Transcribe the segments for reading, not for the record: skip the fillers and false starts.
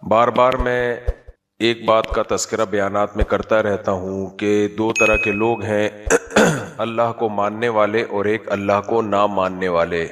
بار بار میں ایک بات کا تذکرہ بیانات میں کرتا رہتا ہوں کہ دو طرح کے لوگ ہیں، اللہ کو ماننے والے اور ایک اللہ کو نہ ماننے والے۔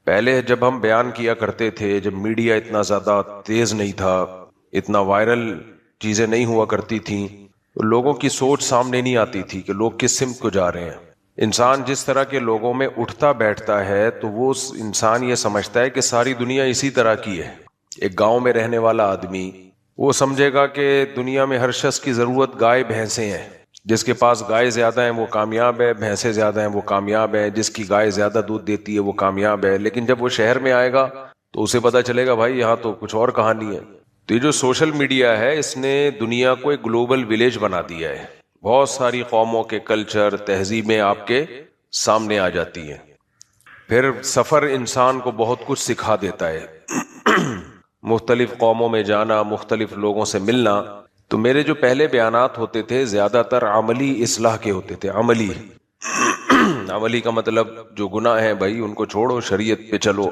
پہلے جب ہم بیان کیا کرتے تھے، جب میڈیا اتنا زیادہ تیز نہیں تھا، اتنا وائرل چیزیں نہیں ہوا کرتی تھیں، تو لوگوں کی سوچ سامنے نہیں آتی تھی کہ لوگ کس سمت کو جا رہے ہیں۔ انسان جس طرح کے لوگوں میں اٹھتا بیٹھتا ہے تو وہ انسان یہ سمجھتا ہے کہ ساری دنیا اسی طرح کی ہے۔ ایک گاؤں میں رہنے والا آدمی وہ سمجھے گا کہ دنیا میں ہر شخص کی ضرورت گائے بھینسیں ہیں، جس کے پاس گائے زیادہ ہیں وہ کامیاب ہے، بھینسیں زیادہ ہیں وہ کامیاب ہے، جس کی گائے زیادہ دودھ دیتی ہے وہ کامیاب ہے۔ لیکن جب وہ شہر میں آئے گا تو اسے پتا چلے گا بھائی یہاں تو کچھ اور کہانی ہے۔ تو یہ جو سوشل میڈیا ہے اس نے دنیا کو ایک گلوبل ولیج بنا دیا ہے۔ بہت ساری قوموں کے کلچر، تہذیبیں آپ کے سامنے آ جاتی ہیں۔ پھر سفر انسان کو بہت کچھ سکھا دیتا ہے، مختلف قوموں میں جانا، مختلف لوگوں سے ملنا۔ تو میرے جو پہلے بیانات ہوتے تھے زیادہ تر عملی اصلاح کے ہوتے تھے۔ عملی کا مطلب جو گناہ ہیں بھائی ان کو چھوڑو، شریعت پہ چلو۔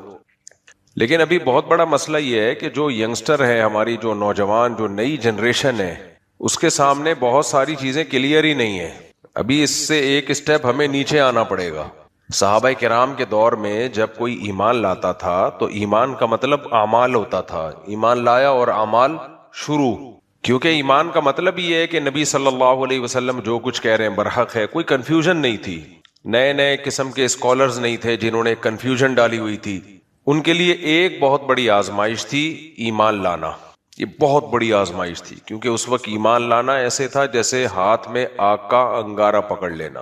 لیکن ابھی بہت بڑا مسئلہ یہ ہے کہ جو ینگسٹر ہے، ہماری جو نوجوان، جو نئی جنریشن ہے، اس کے سامنے بہت ساری چیزیں کلیئر ہی نہیں ہیں۔ ابھی اس سے ایک سٹیپ ہمیں نیچے آنا پڑے گا۔ صحابہ کرام کے دور میں جب کوئی ایمان لاتا تھا تو ایمان کا مطلب اعمال ہوتا تھا، ایمان لایا اور اعمال شروع، کیونکہ ایمان کا مطلب یہ ہے کہ نبی صلی اللہ علیہ وسلم جو کچھ کہہ رہے ہیں برحق ہے۔ کوئی کنفیوژن نہیں تھی، نئے نئے قسم کے اسکالرز نہیں تھے جنہوں نے کنفیوژن ڈالی ہوئی تھی۔ ان کے لیے ایک بہت بڑی آزمائش تھی ایمان لانا۔ یہ بہت بڑی آزمائش تھی، کیونکہ اس وقت ایمان لانا ایسے تھا جیسے ہاتھ میں آگ کا انگارہ پکڑ لینا۔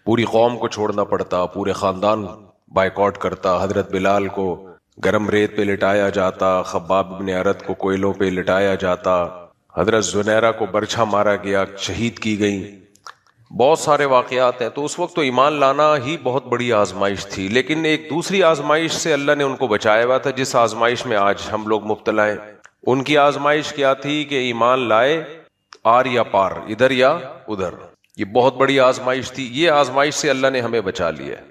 پوری قوم کو چھوڑنا پڑتا، پورے خاندان بائیکاٹ کرتا، حضرت بلال کو گرم ریت پہ لٹایا جاتا، خباب بن ارت کو کوئلوں پہ لٹایا جاتا، حضرت زنیرہ کو برچھا مارا گیا، شہید کی گئی۔ بہت سارے واقعات ہیں۔ تو اس وقت تو ایمان لانا ہی بہت بڑی آزمائش تھی۔ لیکن ایک دوسری آزمائش سے اللہ نے ان کو بچایا ہوا تھا، جس آزمائش میں آج ہم لوگ مبتلا ہیں۔ ان کی آزمائش کیا تھی کہ ایمان لائے آر یا پار، ادھر یا ادھر۔ یہ بہت بڑی آزمائش تھی۔ یہ آزمائش سے اللہ نے ہمیں بچا لیا ہے۔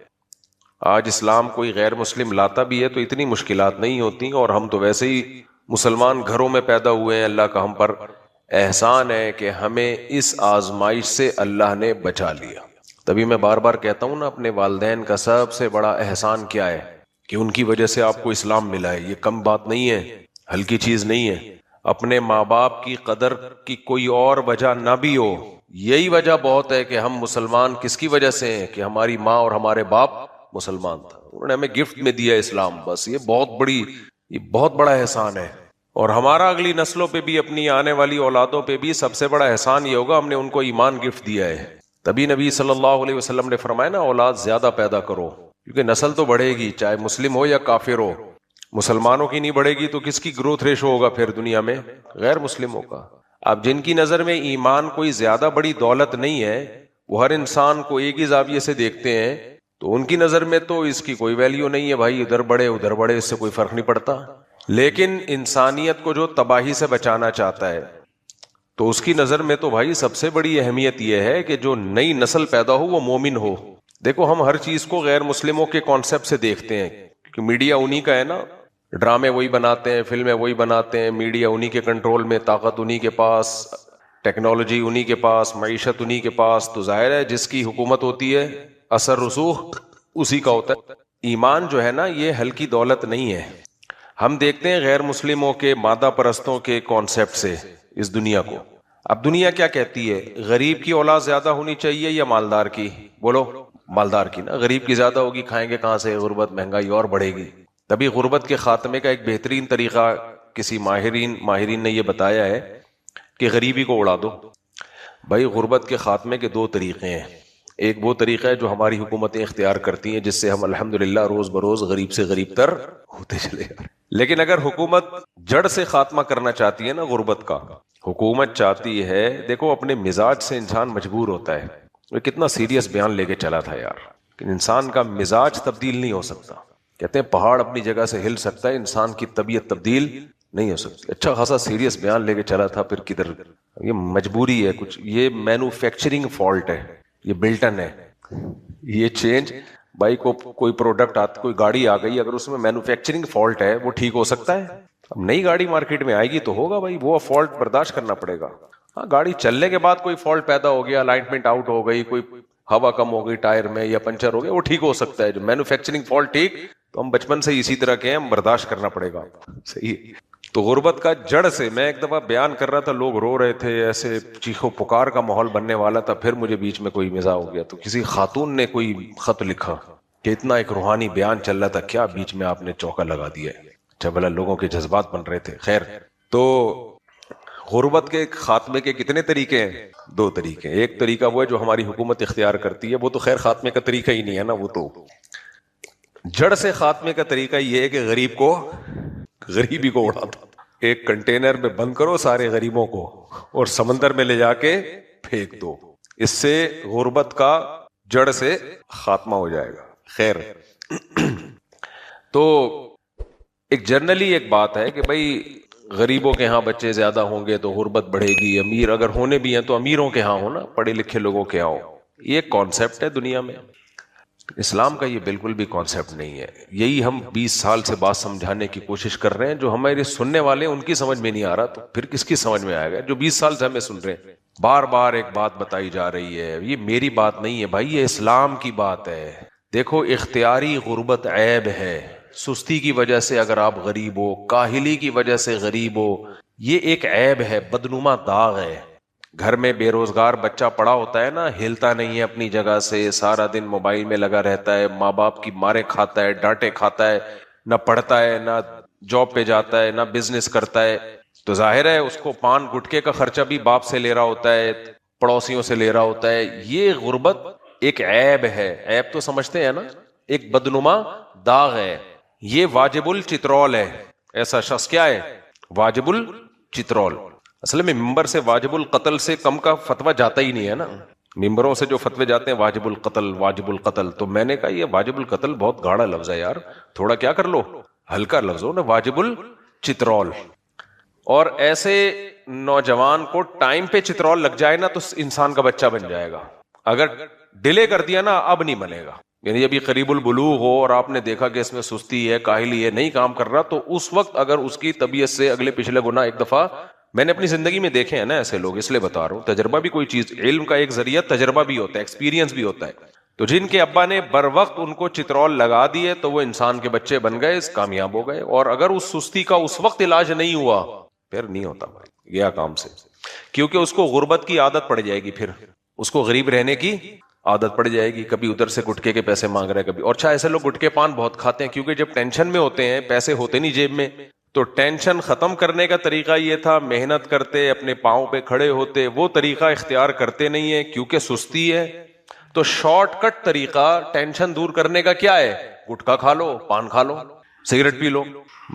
آج اسلام کوئی غیر مسلم لاتا بھی ہے تو اتنی مشکلات نہیں ہوتی، اور ہم تو ویسے ہی مسلمان گھروں میں پیدا ہوئے ہیں۔ اللہ کا ہم پر احسان ہے کہ ہمیں اس آزمائش سے اللہ نے بچا لیا۔ تبھی میں بار بار کہتا ہوں نا، اپنے والدین کا سب سے بڑا احسان کیا ہے کہ ان کی وجہ سے آپ کو اسلام ملا ہے۔ یہ کم بات نہیں ہے، ہلکی چیز نہیں ہے۔ اپنے ماں باپ کی قدر کی کوئی اور وجہ نہ بھی ہو، یہی وجہ بہت ہے کہ ہم مسلمان کس کی وجہ سے ہیں، کہ ہماری ماں اور ہمارے باپ مسلمان تھا، انہوں نے ہمیں گفٹ میں دیا اسلام۔ بس یہ بہت بڑا احسان ہے۔ اور ہمارا اگلی نسلوں پہ بھی، اپنی آنے والی اولادوں پہ بھی سب سے بڑا احسان یہ ہوگا ہم نے ان کو ایمان گفٹ دیا ہے۔ تبھی نبی صلی اللہ علیہ وسلم نے فرمایا نا، اولاد زیادہ پیدا کرو، کیونکہ نسل تو بڑھے گی، چاہے مسلم ہو یا کافر ہو۔ مسلمانوں کی نہیں بڑھے گی تو کس کی گروتھ ریشو ہوگا پھر دنیا میں؟ غیر مسلموں کا۔ اب جن کی نظر میں ایمان کوئی زیادہ بڑی دولت نہیں ہے، وہ ہر انسان کو ایک ہی زاویے سے دیکھتے ہیں، تو ان کی نظر میں تو اس کی کوئی ویلیو نہیں ہے، بھائی ادھر بڑھے ادھر بڑھے، اس سے کوئی فرق نہیں پڑتا۔ لیکن انسانیت کو جو تباہی سے بچانا چاہتا ہے تو اس کی نظر میں تو بھائی سب سے بڑی اہمیت یہ ہے کہ جو نئی نسل پیدا ہو وہ مومن ہو۔ دیکھو ہم ہر چیز کو غیر مسلموں کے کانسیپٹ سے دیکھتے ہیں، کہ میڈیا انہی کا ہے نا، ڈرامے وہی بناتے ہیں، فلمیں وہی بناتے ہیں، میڈیا انہی کے کنٹرول میں، طاقت انہی کے پاس، ٹیکنالوجی انہی کے پاس، معیشت انہی کے پاس، تو ظاہر ہے جس کی حکومت ہوتی ہے اثر رسوخ اسی کا ہوتا ہے۔ ایمان جو ہے نا یہ ہلکی دولت نہیں ہے۔ ہم دیکھتے ہیں غیر مسلموں کے، مادہ پرستوں کے کانسیپٹ سے اس دنیا کو۔ اب دنیا کیا کہتی ہے؟ غریب کی اولاد زیادہ ہونی چاہیے یا مالدار کی؟ بولو، مالدار کی نا۔ غریب کی زیادہ ہوگی، کھائیں گے کہاں سے؟ غربت، مہنگائی اور بڑھے گی۔ تبھی غربت کے خاتمے کا ایک بہترین طریقہ کسی ماہرین نے یہ بتایا ہے کہ غریبی کو اڑا دو۔ بھائی غربت کے خاتمے کے دو طریقے ہیں۔ ایک وہ طریقہ ہے جو ہماری حکومتیں اختیار کرتی ہیں، جس سے ہم الحمدللہ روز بروز غریب سے غریب تر ہوتے چلے جا رہے ہیں۔ لیکن اگر حکومت جڑ سے خاتمہ کرنا چاہتی ہے نا غربت کا، حکومت چاہتی ہے، دیکھو اپنے مزاج سے انسان مجبور ہوتا ہے۔ وہ کتنا سیریس بیان لے کے چلا تھا یار، کہ انسان کا مزاج تبدیل نہیں ہو سکتا۔ کہتے ہیں پہاڑ اپنی جگہ سے ہل سکتا ہے، انسان کی طبیعت تبدیل نہیں ہو سکتی۔ اچھا خاصا سیریس بیان لے کے چلا تھا، پھر کدھر یہ مجبوری ہے کچھ، یہ مینوفیکچرنگ فالٹ ہے، یہ بلٹن ہے، یہ چینج بھائی کو کوئی پروڈکٹ کوئی گاڑی آ گئی، اگر اس میں مینوفیکچرنگ فالٹ ہے وہ ٹھیک ہو سکتا ہے؟ اب نئی گاڑی مارکیٹ میں آئے گی تو ہوگا بھائی، وہ فالٹ برداشت کرنا پڑے گا. ہاں گاڑی چلنے کے بعد کوئی فالٹ پیدا ہو گیا، الائنمنٹ آؤٹ ہو گئی، کوئی ہوا کم ہو گئی ٹائر میں یا پنچر ہو گیا، وہ ٹھیک ہو سکتا ہے. جو مینوفیکچرنگ فالٹ ٹھیک، تو ہم بچپن سے اسی طرح کے ہیں، ہم برداشت کرنا پڑے گا. صحیح. تو غربت کا جڑ سے، میں ایک دفعہ بیان کر رہا تھا، لوگ رو رہے تھے، ایسے چیخو پکار کا ماحول بننے والا تھا، پھر مجھے بیچ میں کوئی مزاح ہو گیا، تو کسی خاتون نے کوئی خط لکھا کہ اتنا ایک روحانی بیان چل رہا تھا، کیا بیچ میں آپ نے چوکا لگا دیا ہے. بلا لوگوں کے جذبات بن رہے تھے. خیر، تو غربت کے خاتمے کے کتنے طریقے ہیں؟ 2 طریقے. ایک طریقہ وہ ہے جو ہماری حکومت اختیار کرتی ہے، وہ تو خیر خاتمے کا طریقہ ہی نہیں ہے نا. وہ تو جڑ سے خاتمے کا طریقہ یہ ہے کہ غریبی کو اڑا دو. ایک کنٹینر میں بند کرو سارے غریبوں کو اور سمندر میں لے جا کے پھینک دو. اس سے غربت کا جڑ سے خاتمہ ہو جائے گا. خیر، تو ایک جنرلی ایک بات ہے کہ بھائی غریبوں کے ہاں بچے زیادہ ہوں گے تو غربت بڑھے گی، امیر اگر ہونے بھی ہیں تو امیروں کے ہاں ہو نا، پڑھے لکھے لوگوں کے ہاں ہو. یہ کانسیپٹ ہے دنیا میں. اسلام کا یہ بالکل بھی کانسیپٹ نہیں ہے. یہی ہم 20 سال سے بات سمجھانے کی کوشش کر رہے ہیں. جو ہمارے سننے والے ہیں ان کی سمجھ میں نہیں آ رہا، تو پھر کس کی سمجھ میں آئے گا؟ جو 20 سال سے ہمیں سن رہے ہیں. بار بار ایک بات بتائی جا رہی ہے، یہ میری بات نہیں ہے بھائی، یہ اسلام کی بات ہے. دیکھو، اختیاری غربت عیب ہے. سستی کی وجہ سے اگر آپ غریب ہو، کاہلی کی وجہ سے غریب ہو، یہ ایک عیب ہے، بدنما داغ ہے. گھر میں بے روزگار بچہ پڑا ہوتا ہے نا، ہلتا نہیں ہے اپنی جگہ سے، سارا دن موبائل میں لگا رہتا ہے، ماں باپ کی مارے کھاتا ہے، ڈانٹے کھاتا ہے، نہ پڑھتا ہے، نہ جاب پہ جاتا ہے، نہ بزنس کرتا ہے. تو ظاہر ہے اس کو پان گٹکے کا خرچہ بھی باپ سے لے رہا ہوتا ہے، پڑوسیوں سے لے رہا ہوتا ہے. یہ غربت ایک عیب ہے. عیب تو سمجھتے ہیں نا، ایک بدنما داغ ہے. یہ واجب الچترول ہے. ایسا شخص کیا ہے؟ واجب الچترول. اصل میں ممبر سے واجب القتل سے کم کا فتویٰ جاتا ہی نہیں ہے نا. ممبروں سے جو فتوے جاتے ہیں واجب القتل واجب القتل، تو میں نے کہا یہ واجب القتل بہت گاڑا لفظ ہے یار، تھوڑا کیا کر لو، ہلکا لفظ ہو نا، واجب الچترول. اور ایسے نوجوان کو ٹائم پہ چترول لگ جائے نا تو انسان کا بچہ بن جائے گا. اگر ڈیلے کر دیا نا اب نہیں بنے گا. یعنی ابھی قریب البلوغ ہو اور آپ نے دیکھا کہ اس میں سستی ہے، کاہلی ہے، نہیں کام کر رہا، تو اس وقت اگر اس کی طبیعت سے اگلے پچھلے گنا، ایک دفعہ میں نے اپنی زندگی میں دیکھے ہیں نا ایسے لوگ، اس لیے بتا رہا ہوں. تجربہ بھی کوئی چیز، علم کا ایک ذریعہ تجربہ بھی ہوتا ہے، ایکسپیرینس بھی ہوتا ہے. تو جن کے ابا نے بر وقت ان کو چترول لگا دیے تو وہ انسان کے بچے بن گئے، کامیاب ہو گئے. اور اگر اس سستی کا اس وقت علاج نہیں ہوا پھر نہیں ہوتا بھائی، گیا کام سے. کیونکہ اس کو غربت کی عادت پڑ جائے گی، پھر اس کو غریب رہنے کی عادت پڑ جائے گی. کبھی ادھر سے گٹکے کے پیسے مانگ رہے، کبھی. اور ایسے لوگ گٹکے پان بہت کھاتے ہیں کیونکہ جب ٹینشن میں ہوتے ہیں، پیسے ہوتے نہیں جیب میں، تو ٹینشن ختم کرنے کا طریقہ یہ تھا محنت کرتے، اپنے پاؤں پہ کھڑے ہوتے. وہ طریقہ اختیار کرتے نہیں ہے کیونکہ سستی ہے. تو شارٹ کٹ طریقہ ٹینشن دور کرنے کا کیا ہے؟ گٹکا کھا لو، پان کھا لو، سگریٹ پی لو.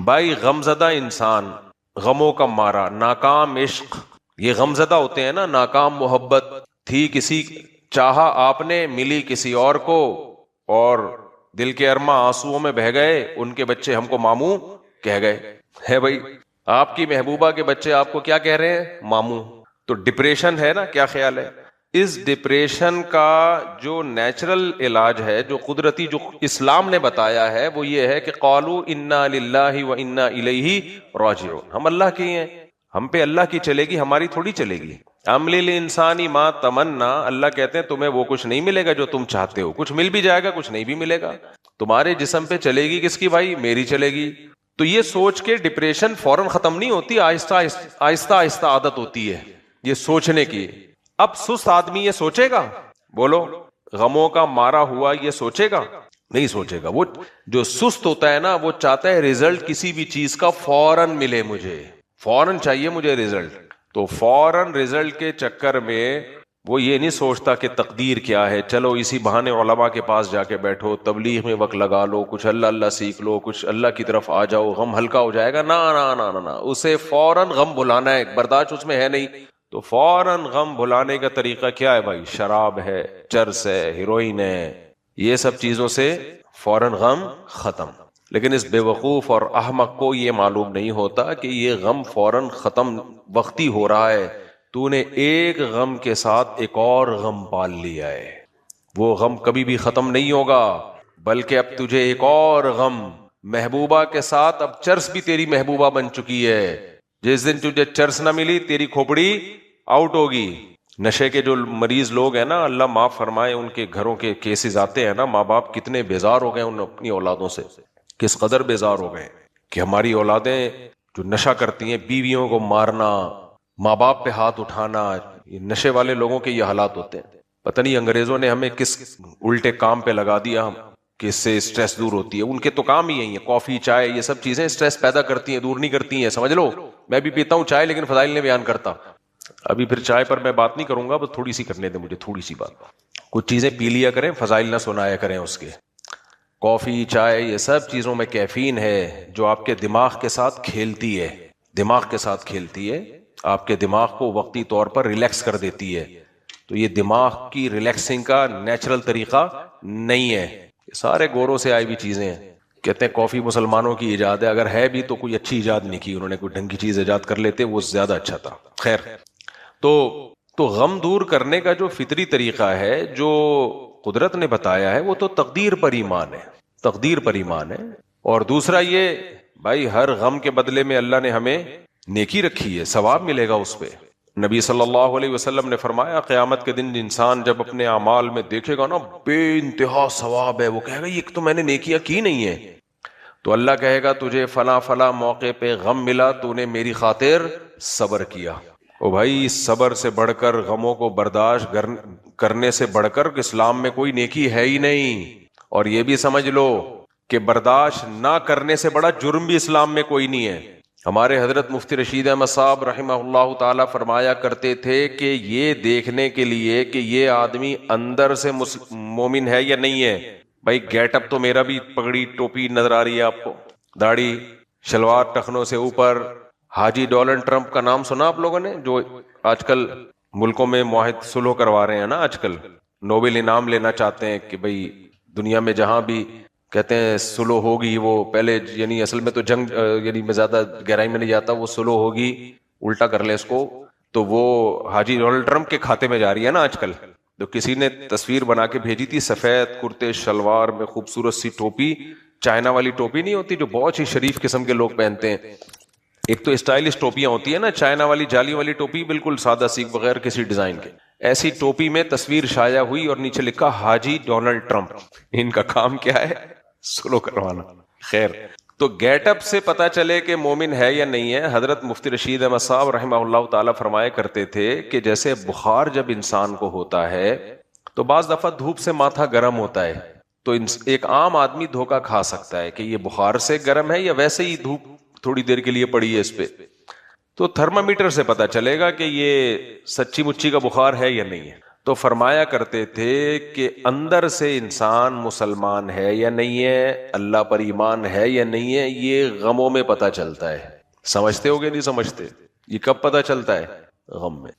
بھائی غمزدہ انسان، غموں کا مارا، ناکام عشق، یہ غمزدہ ہوتے ہیں نا. ناکام محبت تھی کسی، چاہا آپ نے، ملی کسی اور کو، اور دل کے ارماں آنسوؤں میں بہ گئے، ان کے بچے ہم کو ماموں کہہ گئے. ہے بھائی، آپ کی محبوبہ کے بچے آپ کو کیا کہہ رہے ہیں؟ ماموں. تو ڈپریشن ہے نا، کیا خیال ہے؟ اس ڈپریشن کا جو نیچرل علاج ہے، جو قدرتی، جو اسلام نے بتایا ہے، وہ یہ ہے کہ قالوا انا للہ و انا الیہ راجعون. ہم اللہ کے ہیں، ہم پہ اللہ کی چلے گی، ہماری تھوڑی چلے گی. ام للانسان ما تمنا، اللہ کہتے ہیں تمہیں وہ کچھ نہیں ملے گا جو تم چاہتے ہو. کچھ مل بھی جائے گا، کچھ نہیں بھی ملے گا. تمہارے جسم پہ چلے گی کس کی بھائی؟ میری چلے گی. تو یہ سوچ کے ڈپریشن فوراً ختم نہیں ہوتی، آہستہ آہستہ آہستہ عادت ہوتی ہے یہ سوچنے کی. اب سست آدمی یہ سوچے گا؟ بولو، غموں کا مارا ہوا یہ سوچے گا؟ نہیں سوچے گا. وہ جو سست ہوتا ہے نا، وہ چاہتا ہے ریزلٹ کسی بھی چیز کا فوراً ملے، مجھے فوراً چاہیے، مجھے ریزلٹ. تو فوراً ریزلٹ کے چکر میں وہ یہ نہیں سوچتا کہ تقدیر کیا ہے، چلو اسی بہانے علماء کے پاس جا کے بیٹھو، تبلیغ میں وقت لگا لو، کچھ اللہ اللہ سیکھ لو، کچھ اللہ کی طرف آ جاؤ، غم ہلکا ہو جائے گا. نا نا نا نا نا، اسے فوراً غم بھلانا ہے، برداشت اس میں ہے نہیں. تو فوراً غم بھلانے کا طریقہ کیا ہے بھائی؟ شراب ہے، چرس ہے، ہیروئن ہے، یہ سب چیزوں سے فوراً غم ختم. لیکن اس بے وقوف اور احمق کو یہ معلوم نہیں ہوتا کہ یہ غم فوراً ختم وقتی ہو رہا ہے. تو نے ایک غم کے ساتھ ایک اور غم پال لیا ہے، وہ غم کبھی بھی ختم نہیں ہوگا، بلکہ اب تجھے ایک اور غم محبوبہ کے ساتھ اب چرس بھی تیری محبوبہ بن چکی ہے. جس دن تجھے چرس نہ ملی تیری کھوپڑی آؤٹ ہوگی. نشے کے جو مریض لوگ ہیں نا, اللہ معاف فرمائے, ان کے گھروں کے کیسز آتے ہیں نا, ماں باپ کتنے بیزار ہو گئے ان اپنی اولادوں سے, کس قدر بیزار ہو گئے کہ ہماری اولادیں جو نشہ کرتی ہیں, بیویوں کو مارنا, ماں باپ پہ ہاتھ اٹھانا, یہ نشے والے لوگوں کے یہ حالات ہوتے ہیں. پتہ نہیں انگریزوں نے ہمیں کس الٹے کام پہ لگا دیا ہم کہ اس سے اسٹریس دور ہوتی ہے. ان کے تو کام ہی ہے, کافی چائے یہ سب چیزیں اسٹریس پیدا کرتی ہیں, دور نہیں کرتی ہیں, سمجھ لو. میں بھی پیتا ہوں چائے, لیکن فضائل نے بیان کرتا. ابھی پھر چائے پر میں بات نہیں کروں گا, بس تھوڑی سی کرنے دیں مجھے, تھوڑی سی بات. کچھ چیزیں پی لیا کریں, فضائل نہ سنایا کریں اس کے. کافی چائے یہ سب چیزوں میں کیفین ہے جو آپ کے دماغ کے ساتھ کھیلتی ہے, دماغ کے ساتھ کھیلتی ہے, آپ کے دماغ کو وقتی طور پر ریلیکس کر دیتی ہے. تو یہ دماغ کی ریلیکسنگ کا نیچرل طریقہ نہیں ہے, یہ سارے گوروں سے آئی ہوئی چیزیں ہیں. کہتے ہیں کافی مسلمانوں کی ایجاد ہے, اگر ہے بھی تو کوئی اچھی ایجاد نہیں کی انہوں نے, کوئی ڈھنگ کی چیز ایجاد کر لیتے وہ زیادہ اچھا تھا. خیر, تو غم دور کرنے کا جو فطری طریقہ ہے جو قدرت نے بتایا ہے وہ تو تقدیر پر ایمان ہے, تقدیر پر ایمان ہے. اور دوسرا یہ بھائی, ہر غم کے بدلے میں اللہ نے ہمیں نیکی رکھی ہے, ثواب ملے گا اس پہ. نبی صلی اللہ علیہ وسلم نے فرمایا قیامت کے دن انسان جب اپنے اعمال میں دیکھے گا نا بے انتہا ثواب ہے, وہ کہے گا یہ تو میں نے نیکیاں کی نہیں ہے, تو اللہ کہے گا تجھے فلاں فلاں موقع پہ غم ملا, تو نے میری خاطر صبر کیا. او بھائی, صبر سے بڑھ کر, غموں کو برداشت کرنے سے بڑھ کر اسلام میں کوئی نیکی ہے ہی نہیں. اور یہ بھی سمجھ لو کہ برداشت نہ کرنے سے بڑا جرم بھی اسلام میں کوئی نہیں ہے. ہمارے حضرت مفتی رشید احمد صاحب رحمہ اللہ تعالی فرمایا کرتے تھے کہ یہ دیکھنے کے لیے کہ یہ آدمی اندر سے مومن ہے یا نہیں ہے, بھائی گیٹ اپ تو میرا بھی پگڑی ٹوپی نظر آ رہی ہے آپ کو, داڑھی شلوار ٹخنوں سے اوپر. حاجی ڈونلڈ ٹرمپ کا نام سنا آپ لوگوں نے, جو آج کل ملکوں میں معاہد صلح کروا رہے ہیں نا, آج کل نوبل انعام لینا چاہتے ہیں کہ بھئی دنیا میں جہاں بھی کہتے ہیں صلح ہوگی, وہ پہلے یعنی اصل میں تو جنگ, یعنی میں زیادہ گہرائی میں نہیں جاتا, وہ صلح ہوگی الٹا کر لیں اس کو, تو وہ حاجی ڈونلڈ ٹرمپ کے کھاتے میں جا رہی ہے نا آج کل. تو کسی نے تصویر بنا کے بھیجی تھی, سفید کرتے شلوار میں خوبصورت سی ٹوپی, چائنا والی ٹوپی نہیں ہوتی جو بہت ہی شریف قسم کے لوگ پہنتے ہیں, ایک تو اسٹائلش ٹوپیاں ہوتی ہیں نا, چائنا والی جالی والی ٹوپی بالکل سادہ سی بغیر کسی ڈیزائن کے, ایسی ٹوپی میں تصویر شائع ہوئی اور نیچے لکھا حاجی ڈونلڈ ٹرمپ. ان کا کام کیا ہے؟ سلو کروانا. خیر, تو گیٹ اپ سے پتا چلے کہ مومن ہے یا نہیں ہے. حضرت مفتی رشید احمد صاحب رحمہ اللہ تعالی فرمایا کرتے تھے کہ جیسے بخار جب انسان کو ہوتا ہے تو بعض دفعہ دھوپ سے ماتھا گرم ہوتا ہے, تو ایک عام آدمی دھوکا کھا سکتا ہے کہ یہ بخار سے گرم ہے یا ویسے ہی دھوپ تھوڑی دیر کے لیے پڑی ہے اس پہ. تو تھرمامیٹر سے پتا چلے گا کہ یہ سچی مچی کا بخار ہے یا نہیں ہے. تو فرمایا کرتے تھے کہ اندر سے انسان مسلمان ہے یا نہیں ہے, اللہ پر ایمان ہے یا نہیں ہے, یہ غموں میں پتا چلتا ہے. سمجھتے ہو گے نہیں سمجھتے؟ یہ کب پتا چلتا ہے؟ غم میں.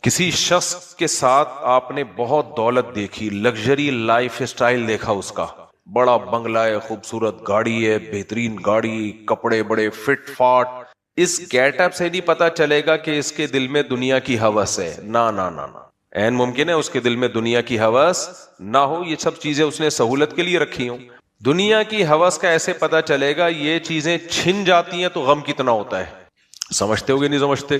کسی شخص کے ساتھ آپ نے بہت دولت دیکھی, لگژری لائف اسٹائل دیکھا, اس کا بڑا بنگلہ ہے, خوبصورت گاڑی ہے, بہترین گاڑی, کپڑے بڑے فٹ فاٹ. اس گیٹ اپ سے نہیں پتا چلے گا کہ اس کے دل میں دنیا کی ہوس ہے. نہ نہ نہ نہ, این ممکن ہے اس کے دل میں دنیا کی ہوس نہ ہو, یہ سب چیزیں اس نے سہولت کے لیے رکھی ہوں. دنیا کی ہوس کا ایسے پتا چلے گا, یہ چیزیں چھن جاتی ہیں تو غم کتنا ہوتا ہے. سمجھتے ہو گے نہیں سمجھتے؟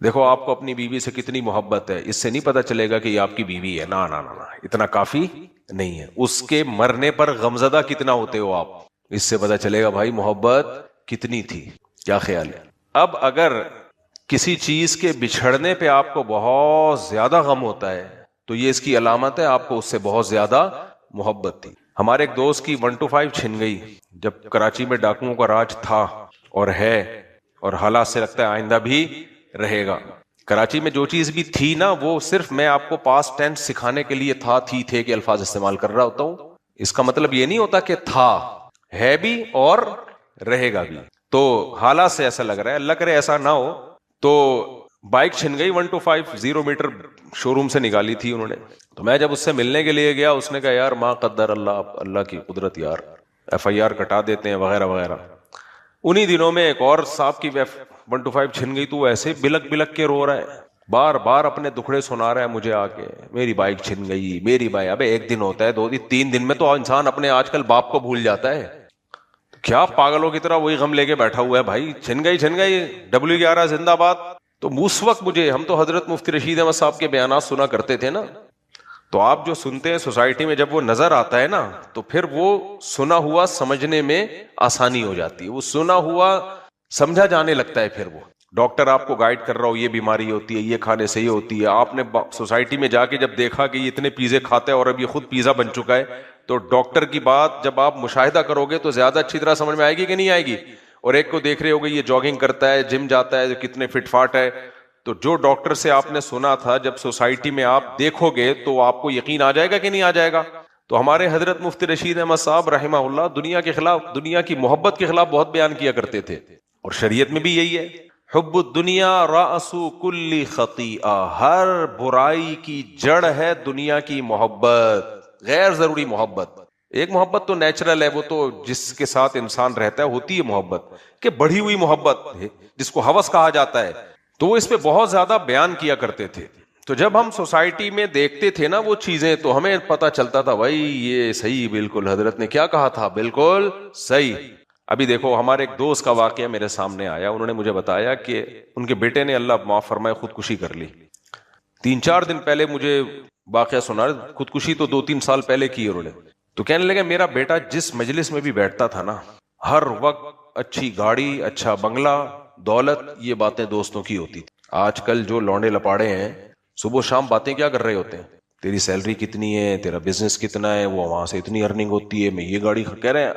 دیکھو آپ کو اپنی بیوی سے کتنی محبت ہے, اس سے نہیں پتا چلے گا کہ یہ آپ کی بیوی ہے. نہ نہ نہ, اتنا کافی نہیں ہے. اس کے مرنے پر غمزدہ کتنا ہوتے ہو آپ, اس سے پتا چلے گا بھائی محبت کتنی تھی. کیا خیال ہے؟ اب اگر کسی چیز کے بچھڑنے پہ آپ کو بہت زیادہ غم ہوتا ہے تو یہ اس کی علامت ہے آپ کو اس سے بہت زیادہ محبت تھی. ہمارے ایک دوست کی 125 چھن گئی جب کراچی میں ڈاکوؤں کا راج تھا اور ہے, اور حالات سے لگتا ہے آئندہ بھی رہے گا. کراچی میں جو چیز بھی تھی نا, وہ صرف میں آپ کو پاسٹ ٹینس سکھانے کے لیے تھے کے الفاظ استعمال کر رہا ہوتا ہوں. اس کا مطلب یہ نہیں ہوتا کہ تھا, ہے بھی اور رہے گا بھی. تو حالات سے ایسا لگ رہا ہے, اللہ کرے ایسا نہ ہو. تو بائک چھن گئی 125 0 میٹر شو روم سے نکالی تھی انہوں نے. تو میں جب اس سے ملنے کے لیے گیا, اس نے کہا یار ما قدر اللہ, اللہ کی قدرت یار, FIR کٹا دیتے ہیں وغیرہ وغیرہ. انہی دنوں میں ایک اور صاحب کی 125 چھن گئی تو ایسے بلک بلک کے رو رہا ہے, بار بار اپنے دکھڑے سنا رہا ہے مجھے آ کے, میری بائک چھن گئی, میری بائک. ابے ایک دن ہوتا ہے, 2 دن 3 دن میں تو انسان اپنے آج کل باپ کو بھول جاتا ہے. کیا پاگلوں کی طرح وہی غم لے کے بیٹھا ہوا ہے بھائی، چھن گئی W11 زندہ باد. تو اس وقت ہم تو حضرت مفتی رشید احمد صاحب کے بیانات سنا کرتے تھے نا، تو آپ جو سنتے ہیں سوسائٹی میں جب وہ نظر آتا ہے نا تو پھر وہ سنا ہوا سمجھنے میں آسانی ہو جاتی ہے، وہ سنا ہوا سمجھا جانے لگتا ہے. پھر وہ ڈاکٹر آپ کو گائیڈ کر رہا ہو، یہ بیماری ہوتی ہے، یہ کھانے سے یہ ہوتی ہے. آپ نے سوسائٹی میں جا کے جب دیکھا کہ یہ اتنے پیزے کھاتا ہے اور اب یہ خود پیزا بن چکا ہے، تو ڈاکٹر کی بات جب آپ مشاہدہ کرو گے تو زیادہ اچھی طرح سمجھ میں آئے گی کہ نہیں آئے گی. اور ایک کو دیکھ رہے ہوگے یہ جاگنگ کرتا ہے، جم جاتا ہے، کتنے فٹ فاٹ ہے. تو جو ڈاکٹر سے آپ نے سنا تھا جب سوسائٹی میں آپ دیکھو گے تو آپ کو یقین آ جائے گا کہ نہیں آ جائے گا. تو ہمارے حضرت مفتی رشید احمد صاحب رحمہ اللہ دنیا کے خلاف، دنیا کی محبت کے خلاف بہت بیان کیا کرتے تھے، اور شریعت میں بھی یہی ہے. حب الدنیا رأس کل خطیئہ، ہر برائی کی جڑ ہے دنیا کی محبت، غیر ضروری محبت. ایک محبت تو نیچرل ہے، وہ تو جس کے ساتھ انسان رہتا ہے ہوتی ہے محبت، کہ بڑھی ہوئی محبت جس کو ہوس کہا جاتا ہے. تو وہ اس پہ بہت زیادہ بیان کیا کرتے تھے. تو جب ہم سوسائٹی میں دیکھتے تھے نا وہ چیزیں تو ہمیں پتا چلتا تھا بھائی یہ صحیح، بالکل حضرت نے کیا کہا تھا، بالکل صحیح. ابھی دیکھو ہمارے ایک دوست کا واقعہ میرے سامنے آیا، انہوں نے مجھے بتایا کہ ان کے بیٹے نے اللہ معاف فرمائے خودکشی کر لی. 3-4 دن پہلے مجھے واقعہ سنا، خودکشی تو 2-3 سال پہلے کی انہوں نے. تو کہنے لگے میرا بیٹا جس مجلس میں بھی بیٹھتا تھا نا، ہر وقت اچھی گاڑی، اچھا بنگلہ، دولت، یہ باتیں دوستوں کی ہوتی تھی. آج کل جو لونڈے لپاڑے ہیں صبح شام باتیں کیا کر رہے ہوتے ہیں، تیری سیلری کتنی ہے، تیرا بزنس کتنا ہے، وہ وہاں سے اتنی ارننگ ہوتی ہے، میں یہ گاڑی کہہ رہے ہیں.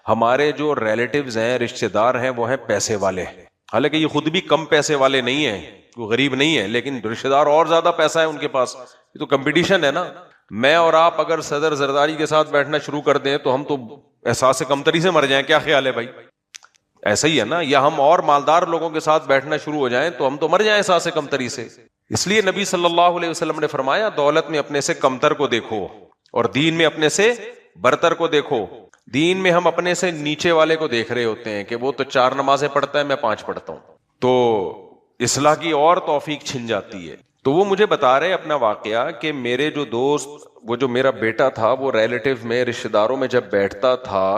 ہمارے جو ریلیٹیوز ہیں، رشتہ دار ہیں، وہ ہیں پیسے والے. حالانکہ یہ خود بھی کم پیسے والے نہیں ہیں، وہ غریب نہیں ہے، لیکن رشتہ دار اور زیادہ پیسہ ہے ان کے پاس. یہ تو کمپٹیشن ہے نا. میں اور آپ اگر صدر زرداری کے ساتھ بیٹھنا شروع کر دیں تو ہم تو احساس کمتری سے مر جائیں. کیا خیال ہے بھائی؟ ایسا ہی ہے نا. یا ہم اور مالدار لوگوں کے ساتھ بیٹھنا شروع ہو جائیں تو ہم تو مر جائیں احساس کمتری سے. اس لیے نبی صلی اللہ علیہ وسلم نے فرمایا دولت میں اپنے سے کمتر کو دیکھو اور دین میں اپنے سے برتر کو دیکھو. دین میں ہم اپنے سے نیچے والے کو دیکھ رہے ہوتے ہیں کہ وہ تو 4 نمازیں پڑھتا ہے، میں 5 پڑھتا ہوں، تو اصلاح کی اور توفیق چھن جاتی ہے. تو وہ مجھے بتا رہے اپنا واقعہ کہ میرے جو دوست، وہ جو میرا بیٹا تھا، وہ ریلیٹیو میں، رشتہ داروں میں جب بیٹھتا تھا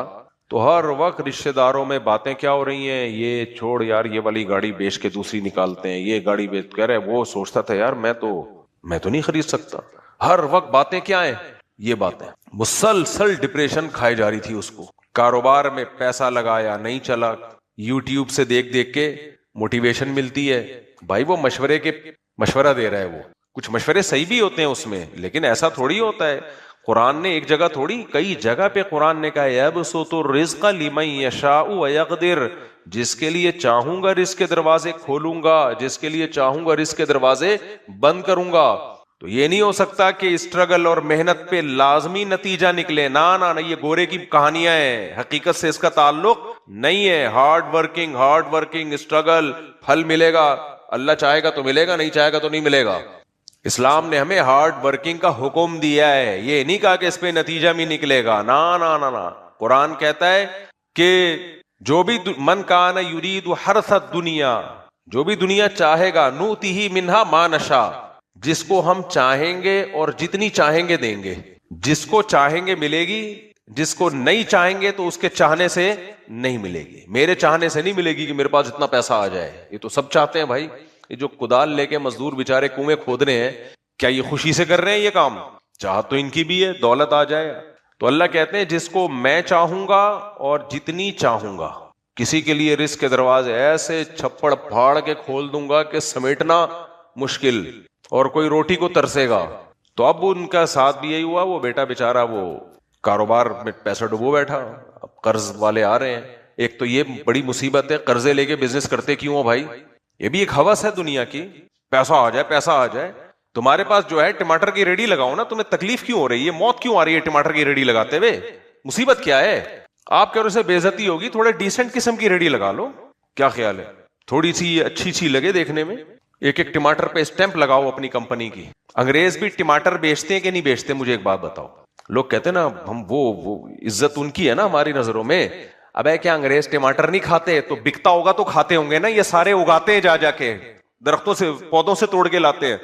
تو ہر وقت رشتہ داروں میں باتیں کیا ہو رہی ہیں، یہ چھوڑ یار، یہ والی گاڑی بیچ کے دوسری نکالتے ہیں، یہ گاڑی بیچ کہہ رہے. وہ سوچتا تھا یار میں تو نہیں خرید سکتا. ہر وقت باتیں کیا ہیں، یہ باتیں. مسلسل ڈپریشن کھائی جا رہی تھی اس کو. کاروبار میں پیسہ لگایا نہیں چلا، یوٹیوب سے دیکھ دیکھ کے موٹیویشن ملتی ہے. بھائی وہ مشورہ دے رہا ہے، وہ کچھ مشورے صحیح بھی ہوتے ہیں اس میں، لیکن ایسا تھوڑی ہوتا ہے. قرآن نے ایک جگہ تھوڑی، کئی جگہ پہ قرآن نے کہا یبسط الرزق لمن یشاء ویقدر، جس کے لیے چاہوں گا رزق کے دروازے کھولوں گا، جس کے لیے چاہوں گا رزق کے دروازے بند کروں گا. تو یہ نہیں ہو سکتا کہ اسٹرگل اور محنت پہ لازمی نتیجہ نکلے. نہ یہ گورے کی کہانیاں ہیں، حقیقت سے اس کا تعلق نہیں ہے. ہارڈ ورکنگ اسٹرگل، پھل ملے گا. اللہ چاہے گا تو ملے گا، نہیں چاہے گا تو نہیں ملے گا. اسلام نے ہمیں ہارڈ ورکنگ کا حکم دیا ہے، یہ نہیں کہا کہ اس پہ نتیجہ بھی نکلے گا. نہ قرآن کہتا ہے کہ جو بھی من کان یرید حرث الدنیا، جو بھی دنیا چاہے گا، نؤتیہ منہا ما نشاء، جس کو ہم چاہیں گے اور جتنی چاہیں گے دیں گے. جس کو چاہیں گے ملے گی، جس کو نہیں چاہیں گے تو اس کے چاہنے سے نہیں ملے گی. میرے چاہنے سے نہیں ملے گی کہ میرے پاس اتنا پیسہ آ جائے. یہ تو سب چاہتے ہیں بھائی. یہ جو کدال لے کے مزدور بیچارے کنویں کھود رہے ہیں، کیا یہ خوشی سے کر رہے ہیں یہ کام؟ چاہت تو ان کی بھی ہے، دولت آ جائے. تو اللہ کہتے ہیں جس کو میں چاہوں گا اور جتنی چاہوں گا. کسی کے لیے رزق کے دروازے ایسے چھپڑ پھاڑ کے کھول دوں گا کہ سمیٹنا مشکل، اور کوئی روٹی کو ترسے گا. تو اب ان کا ساتھ بھی یہی ہوا. وہ بیٹا بیچارہ وہ کاروبار میں پیسہ ڈبو بیٹھا. اب قرض والے آ رہے ہیں. ایک تو یہ بڑی مصیبت ہے، قرضے لے کے بزنس کرتے کیوں ہو بھائی؟ یہ بھی ایک ہوس ہے دنیا کی، پیسہ آ جائے. تمہارے پاس جو ہے ٹماٹر کی ریڈی لگاؤ نا، تمہیں تکلیف کیوں ہو رہی ہے، موت کیوں آ رہی ہے ٹماٹر کی ریڈی لگاتے ہوئے؟ مصیبت کیا ہے؟ آپ کے سے بے عزتی ہوگی، تھوڑے ڈیسنٹ قسم کی ریڈی لگا لو. کیا خیال ہے؟ تھوڑی سی اچھی سی لگے دیکھنے میں. ایک ٹماٹر پہ اسٹیمپ لگاؤ اپنی کمپنی کی. انگریز بھی ٹماٹر بیچتے ہیں کہ نہیں بیچتے؟ مجھے ایک بات بتاؤ. لوگ کہتے ہیں نا ہم وہ عزت ان کی ہے نا ہماری نظروں میں. ابے کیا انگریز ٹماٹر نہیں کھاتے؟ تو بکتا ہوگا تو کھاتے ہوں گے نا. یہ سارے اگاتے ہیں جا کے درختوں سے، پودوں سے توڑ کے لاتے ہیں.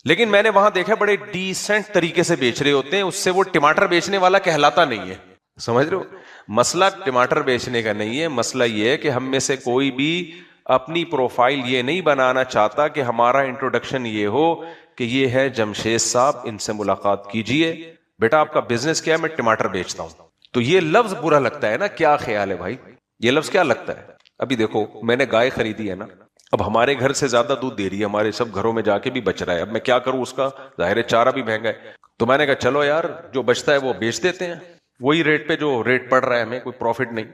لیکن میں نے وہاں دیکھا بڑے ڈیسنٹ طریقے سے بیچ رہے ہوتے ہیں. اس سے وہ ٹماٹر بیچنے والا کہلاتا نہیں ہے. سمجھ رہے ہو؟ مسئلہ ٹماٹر بیچنے کا نہیں ہے، مسئلہ یہ ہے کہ ہم میں سے کوئی بھی اپنی پروفائل یہ نہیں بنانا چاہتا کہ ہمارا انٹروڈکشن یہ ہو کہ یہ ہے جمشید صاحب، ان سے ملاقات کیجئے، بیٹا آپ کا بزنس کیا ہے؟ میں ٹماٹر بیچتا ہوں. تو یہ لفظ برا لگتا ہے نا. کیا خیال ہے بھائی، یہ لفظ کیا لگتا ہے؟ ابھی دیکھو میں نے گائے خریدی ہے نا، اب ہمارے گھر سے زیادہ دودھ دے رہی ہے، ہمارے سب گھروں میں جا کے بھی بچ رہا ہے. اب میں کیا کروں اس کا؟ ظاہر ہے چارہ بھی مہنگا ہے. تو میں نے کہا چلو یار جو بچتا ہے وہ بیچ دیتے ہیں، وہی ریٹ پہ جو ریٹ پڑ رہا ہے، ہمیں کوئی پروفٹ نہیں.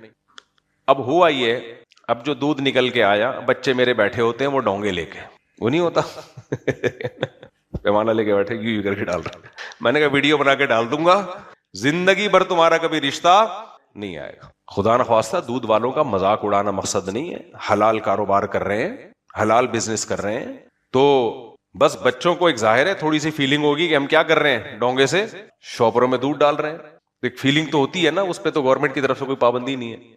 اب ہوا یہ، اب جو دودھ نکل کے آیا، بچے میرے بیٹھے ہوتے ہیں وہ ڈونگے لے کے، وہ نہیں ہوتا پیمانہ لے کے بیٹھے یوں کر کے ڈال رہا. میں نے کہا ویڈیو بنا کے ڈال دوں گا، زندگی بھر تمہارا کبھی رشتہ نہیں آئے گا. خدا نخواستہ دودھ والوں کا مذاق اڑانا مقصد نہیں ہے، حلال کاروبار کر رہے ہیں، حلال بزنس کر رہے ہیں. تو بس بچوں کو ایک ظاہر ہے تھوڑی سی فیلنگ ہوگی کہ ہم کیا کر رہے ہیں، ڈونگے سے شاپروں میں دودھ ڈال رہے ہیں. ایک فیلنگ تو ہوتی ہے نا، اس پہ تو گورنمنٹ کی طرف سے کوئی پابندی نہیں ہے.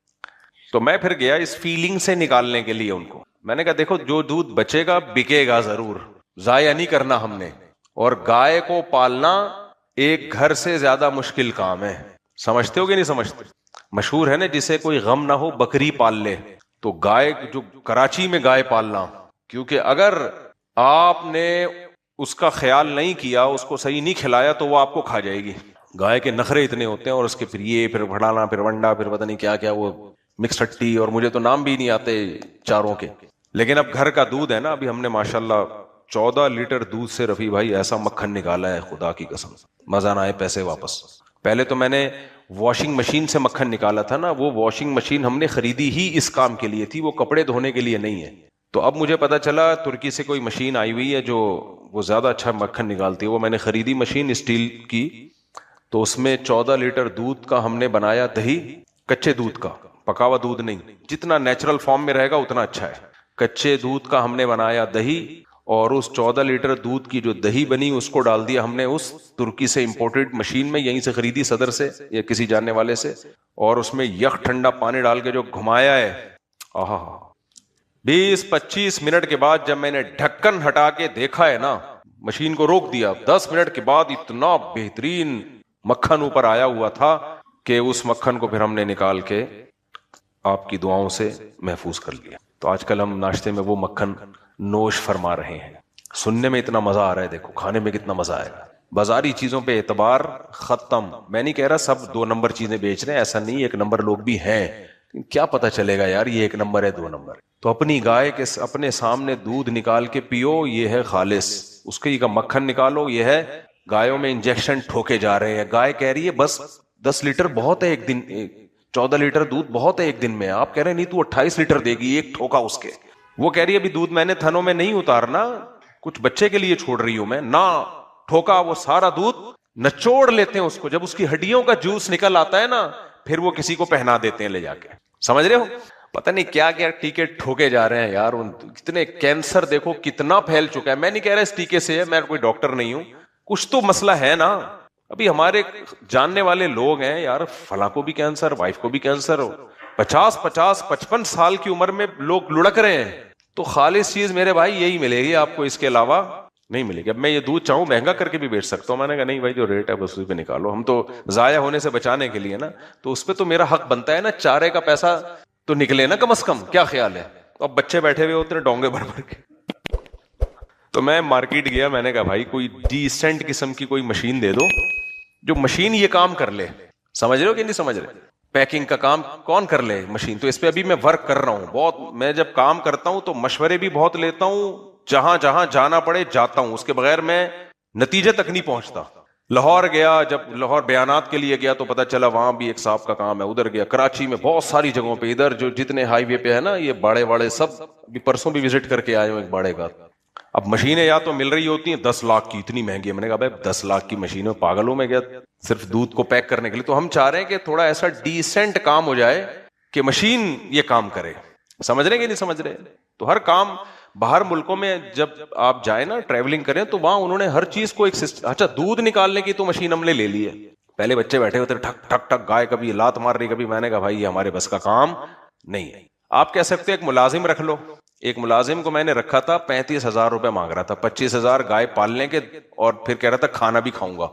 تو میں پھر گیا اس فیلنگ سے نکالنے کے لیے ان کو. میں نے کہا دیکھو جو دودھ بچے گا بکے گا ضرور، ضائع نہیں کرنا ہم نے. اور گائے کو پالنا ایک گھر سے زیادہ مشکل کام ہے. سمجھتے ہو کہ نہیں سمجھتے؟ مشہور ہے نا جسے کوئی غم نہ ہو بکری پال لے. تو گائے جو کراچی میں گائے پالنا، کیونکہ اگر آپ نے اس کا خیال نہیں کیا، اس کو صحیح نہیں کھلایا تو وہ آپ کو کھا جائے گی. گائے کے نخرے اتنے ہوتے ہیں، اور اس کے پھر یہ پھر بھڑانا پھر ونڈا پھر پتہ نہیں کیا کیا، وہ مکس ہٹی، اور مجھے تو نام بھی نہیں آتے چاروں کے. لیکن اب گھر کا دودھ ہے نا، ابھی ہم نے ماشاءاللہ 14 لیٹر دودھ سے رفیع بھائی ایسا مکھن نکالا ہے، خدا کی قسم مزہ نہ آئے پیسے واپس. پہلے تو میں نے واشنگ مشین سے مکھن نکالا تھا نا، وہ واشنگ مشین ہم نے خریدی ہی اس کام کے لیے تھی، وہ کپڑے دھونے کے لیے نہیں ہے. تو اب مجھے پتا چلا ترکی سے کوئی مشین آئی ہوئی ہے جو وہ زیادہ اچھا مکھن نکالتی ہے. وہ میں نے خریدی مشین اسٹیل کی، تو اس میں 14 لیٹر دودھ کا ہم نے بنایا دہی، کچے دودھ کا، پکا ہوا دودھ نہیں، جتنا نیچرل فارم میں رہے گا اتنا اچھا ہے. کچے دودھ کا ہم نے بنایا دہی، اور اس 14 لیٹر دودھ کی جو دہی بنی اس کو ڈال دیا ہم نے اس ترکی سے امپورٹڈ مشین میں، یہیں سے خریدی صدر سے یا کسی جاننے والے سے. اور اس میں یک ٹھنڈا پانی ڈال کے جو گھمایا ہے، آہا 20-25 منٹ کے بعد جب میں نے ڈھکن ہٹا کے دیکھا ہے نا، مشین کو روک دیا، 10 منٹ کے بعد اتنا بہترین مکھن اوپر آیا ہوا تھا کہ اس مکھن کو پھر ہم نے نکال کے آپ کی دعاؤں سے محفوظ کر لیا. تو آج کل ہم ناشتے میں وہ مکھن نوش فرما رہے ہیں. سننے میں اتنا مزہ آ رہا ہے، دیکھو کھانے میں کتنا مزہ آئے گا. بازاری چیزوں پہ اعتبار ختم. میں نہیں کہہ رہا سب 2 نمبر چیزیں بیچ رہے ہیں، ایسا نہیں، 1 نمبر لوگ بھی ہیں. کیا پتا چلے گا یار یہ 1 نمبر ہے 2 نمبر. تو اپنی گائے کے اپنے سامنے دودھ نکال کے پیو، یہ ہے خالص. اس کے کا مکھن نکالو، یہ ہے گایوں میں انجیکشن ٹھوکے جا رہے ہیں. گائے کہہ رہی ہے بس 10 لیٹر بہت ہے ایک دن، 14 لیٹر دودھ بہت ہے ایک دن میں. آپ کہہ رہے ہیں نہیں تو 28 لیٹر دے گی ایک ٹھوکا اس کے. وہ کہہ رہی ہے ابھی دودھ میں نے تھنوں میں نہیں اتارنا، کچھ بچے کے لیے چھوڑ رہی ہوں میں. نہ ٹھوکا، وہ سارا دودھ نچوڑ لیتے ہیں اس کو، جب اس کی ہڈیوں کا جوس نکل آتا ہے نا پھر وہ کسی کو پہنا دیتے ہیں لے جا کے. سمجھ رہے ہو؟ پتہ نہیں کیا کیا ٹیکے ٹھوکے جا رہے ہیں یار. کتنے کینسر دیکھو کتنا پھیل چکا ہے. میں نہیں کہہ رہا اس ٹیکے سے ہے، میں کوئی ڈاکٹر نہیں ہوں، کچھ تو مسئلہ ہے نا. ابھی ہمارے جاننے والے لوگ ہیں یار، فلاں کو بھی کینسر، وائف کو بھی کینسر، ہو 50-55 سال کی عمر میں لوگ لڑک رہے ہیں. تو خالص چیز میرے بھائی یہی ملے گی آپ کو، اس کے علاوہ نہیں ملے گی. اب میں یہ دودھ چاہوں مہنگا کر کے بھی بیچ سکتا ہوں. میں نے کہا نہیں بھائی جو ریٹ ہے بس اسی پہ نکالو، ہم تو ضائع ہونے سے بچانے کے لیے نا، تو اس پہ تو میرا حق بنتا ہے نا، چارے کا پیسہ تو نکلے نا کم از کم. کیا خیال ہے؟ اب بچے بیٹھے ہوئے ہوتے ہیں ڈونگے بھر بھر کے. تو میں مارکیٹ گیا، میں نے کہا بھائی کوئی ڈیسنٹ قسم کی کوئی مشین دے دو جو مشین یہ کام کر لے. سمجھ رہے ہو کہ نہیں سمجھ رہے؟ پیکنگ کا کام کون کر لے؟ مشین. تو اس پہ ابھی میں ورک کر رہا ہوں بہت. میں جب کام کرتا ہوں تو مشورے بھی بہت لیتا ہوں، جہاں جہاں جانا پڑے جاتا ہوں، اس کے بغیر میں نتیجے تک نہیں پہنچتا. لاہور گیا، جب لاہور بیانات کے لیے گیا تو پتا چلا وہاں بھی ایک صاحب کا کام ہے. ادھر گیا کراچی میں بہت ساری جگہوں پہ، ادھر جو جتنے ہائی وے پہ ہے نا یہ باڑے واڑے سب، ابھی پرسوں بھی وزٹ کر کے آئے ہوں ایک باڑے کا. اب مشینیں یا تو مل رہی ہوتی ہیں 10 لاکھ کی، اتنی مہنگی ہے. میں نے کہا بھائی 10 لاکھ کی مشینیں پاگلوں میں گیا صرف دودھ کو پیک کرنے کے لیے. تو ہم چاہ رہے ہیں کہ تھوڑا ایسا ڈیسنٹ کام ہو جائے کہ مشین یہ کام کرے. سمجھ رہے ہیں کہ نہیں سمجھ رہے؟ تو ہر کام باہر ملکوں میں جب آپ جائیں نا ٹریولنگ کریں تو وہاں انہوں نے ہر چیز کو ایک سسٹم. اچھا دودھ نکالنے کی تو مشین ہم نے لے لی ہے. پہلے بچے بیٹھے ہوتے ٹھک ٹھک ٹھک، گائے کبھی لات مار رہی کبھی. میں نے کہا بھائی یہ ہمارے بس کا کام نہیں ہے. آپ کہہ سکتے ایک ملازم رکھ لو. ایک ملازم کو میں نے رکھا تھا 35,000 روپے مانگ رہا تھا، 25,000 گائے پالنے کے، اور پھر کہہ رہا تھا کھانا بھی کھاؤں گا.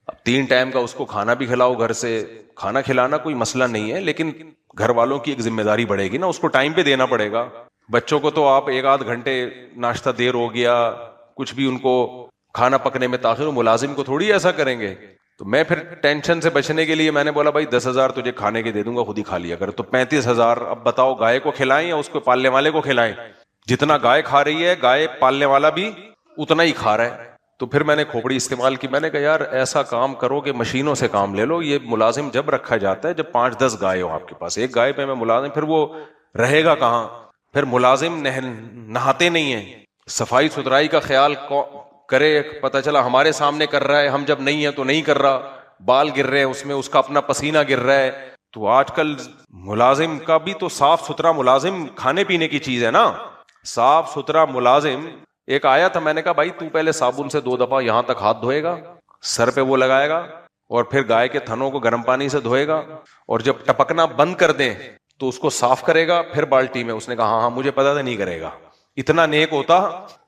اب 3 ٹائم کا اس کو کھانا بھی کھلاؤ گھر سے. کھانا کھلانا کوئی مسئلہ نہیں ہے, لیکن گھر والوں کی ایک ذمہ داری بڑھے گی نا, اس کو ٹائم پہ دینا پڑے گا. بچوں کو تو آپ 1 آدھ گھنٹے ناشتہ دیر ہو گیا, کچھ بھی ان کو کھانا پکنے میں تاخیر, ملازم کو تھوڑی ایسا کریں گے. تو میں پھر ٹینشن سے بچنے کے لیے میں نے بولا بھائی 10,000 تجھے کھانے کے دے دوں گا, خود ہی کھا لیا کر. تو 35,000. اب بتاؤ گائے کو کھلائیں یا اس کو پالنے والے کو کھلائیں؟ جتنا گائے کھا رہی ہے گائے پالنے والا بھی اتنا ہی کھا رہا ہے. تو پھر میں نے کھوپڑی استعمال کی. میں نے کہا یار ایسا کام کرو کہ مشینوں سے کام لے لو. یہ ملازم جب رکھا جاتا ہے جب 5-10 گائے ہو آپ کے پاس, ایک گائے پہ میں ملازم, پھر وہ رہے گا کہاں؟ پھر ملازم نہاتے نہیں ہیں, صفائی ستھرائی کا خیال کرے, پتہ چلا ہمارے سامنے کر رہا ہے, ہم جب نہیں ہیں تو نہیں کر رہا, بال گر رہے ہیں اس میں, اس کا اپنا پسینہ گر رہا ہے. تو آج کل ملازم کا بھی تو صاف ستھرا ملازم کھانے پینے کی چیز ہے نا, صاف ستھرا ملازم. ایک آیا تھا, میں نے کہا بھائی تو پہلے صابن سے 2 دفعہ یہاں تک ہاتھ دھوئے گا, سر پہ وہ لگائے گا, اور پھر گائے کے تھنوں کو گرم پانی سے دھوئے گا, اور جب ٹپکنا بند کر دیں تو اس کو صاف کرے گا پھر بالٹی میں. اس نے کہا ہاں مجھے پتا تھا نہیں کرے گا. اتنا نیک ہوتا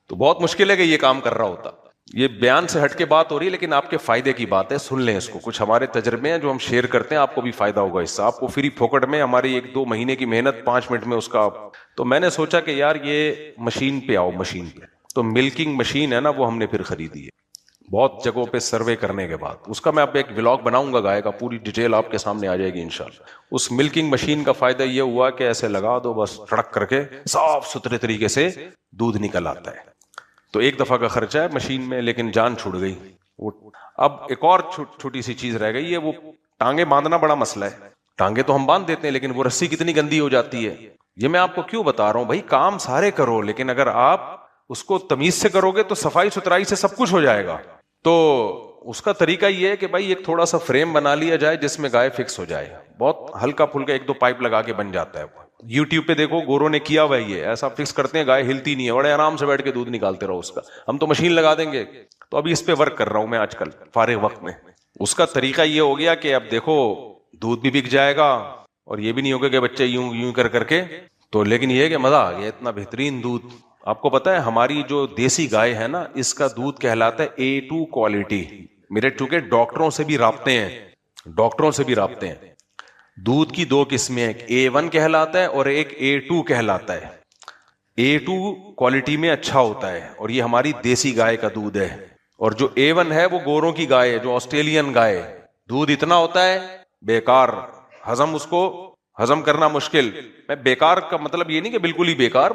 تو بہت مشکل ہے کہ یہ کام کر رہا ہوتا. یہ بیان سے ہٹ کے بات ہو رہی ہے لیکن آپ کے فائدے کی بات ہے, سن لیں اس کو. کچھ ہمارے تجربے ہیں جو ہم شیئر کرتے ہیں, آپ کو بھی فائدہ ہوگا اس سے. آپ کو فری پھوکٹ میں ہماری 1-2 مہینے کی محنت 5 منٹ میں اس کا. تو میں نے سوچا کہ یار یہ مشین پہ آؤ, مشین پہ. تو ملکنگ مشین ہے نا وہ ہم نے پھر خریدی ہے بہت جگہوں پہ سروے کرنے کے بعد. اس کا میں اب ایک ولاگ بناؤں گا گائے کا, پوری ڈیٹیل آپ کے سامنے آ جائے گی انشاءاللہ. اس ملکنگ مشین کا فائدہ یہ ہوا کہ ایسے لگا دو بس, ٹڑک کر کے صاف ستھرے طریقے سے دودھ نکل آتا ہے. تو 1 دفعہ کا خرچہ ہے مشین میں, لیکن جان چھوڑ گئی. اب ایک اور چھوٹی سی چیز رہ گئی ہے, وہ ٹانگیں باندھنا بڑا مسئلہ ہے. ٹانگیں تو ہم باندھ دیتے ہیں لیکن وہ رسی کتنی گندی ہو جاتی ہے. یہ میں آپ کو کیوں بتا رہا ہوں بھائی, کام سارے کرو لیکن اگر آپ اس کو تمیز سے کرو گے تو صفائی ستھرائی سے سب کچھ ہو جائے گا. تو اس کا طریقہ یہ ہے کہ بھائی ایک تھوڑا سا فریم بنا لیا جائے جس میں گائے فکس ہو جائے, بہت ہلکا پھلکا 1-2 پائپ لگا کے بن جاتا ہے. یوٹیوب پہ دیکھو گوروں نے کیا ہوا, یہ ایسا فکس کرتے ہیں گائے ہلتی نہیں ہے, بڑے آرام سے بیٹھ کے دودھ نکالتے رہو اس کا. ہم تو مشین لگا دیں گے. تو ابھی اس پہ ورک کر رہا ہوں میں آج کل فارغ وقت میں. اس کا طریقہ یہ ہو گیا کہ اب دیکھو دودھ بھی بک جائے گا, اور یہ بھی نہیں ہوگا کہ بچے یوں کر کے. تو لیکن یہ ہے کہ مزہ آ گیا, اتنا بہترین دودھ. آپ کو پتا ہے ہماری جو دیسی گائے ہے نا, اس کا دودھ کہلاتا ہے A2 کوالٹی. میرے چونکہ ڈاکٹروں سے بھی رابطے ہیں. دودھ کی 2 قسمیں ہیں, ایک A1 کہلاتا ہے اور ایک A2 کہلاتا ہے. A2 کوالٹی میں اچھا ہوتا ہے اور یہ ہماری دیسی گائے کا دودھ ہے. اور جو A1 ہے وہ گوروں کی گائے ہے, جو آسٹریلین گائے. دودھ اتنا ہوتا ہے بیکار, اس کو ہضم کرنا مشکل. میں بیکار کا مطلب یہ نہیں کہ بالکل ہی بیکار,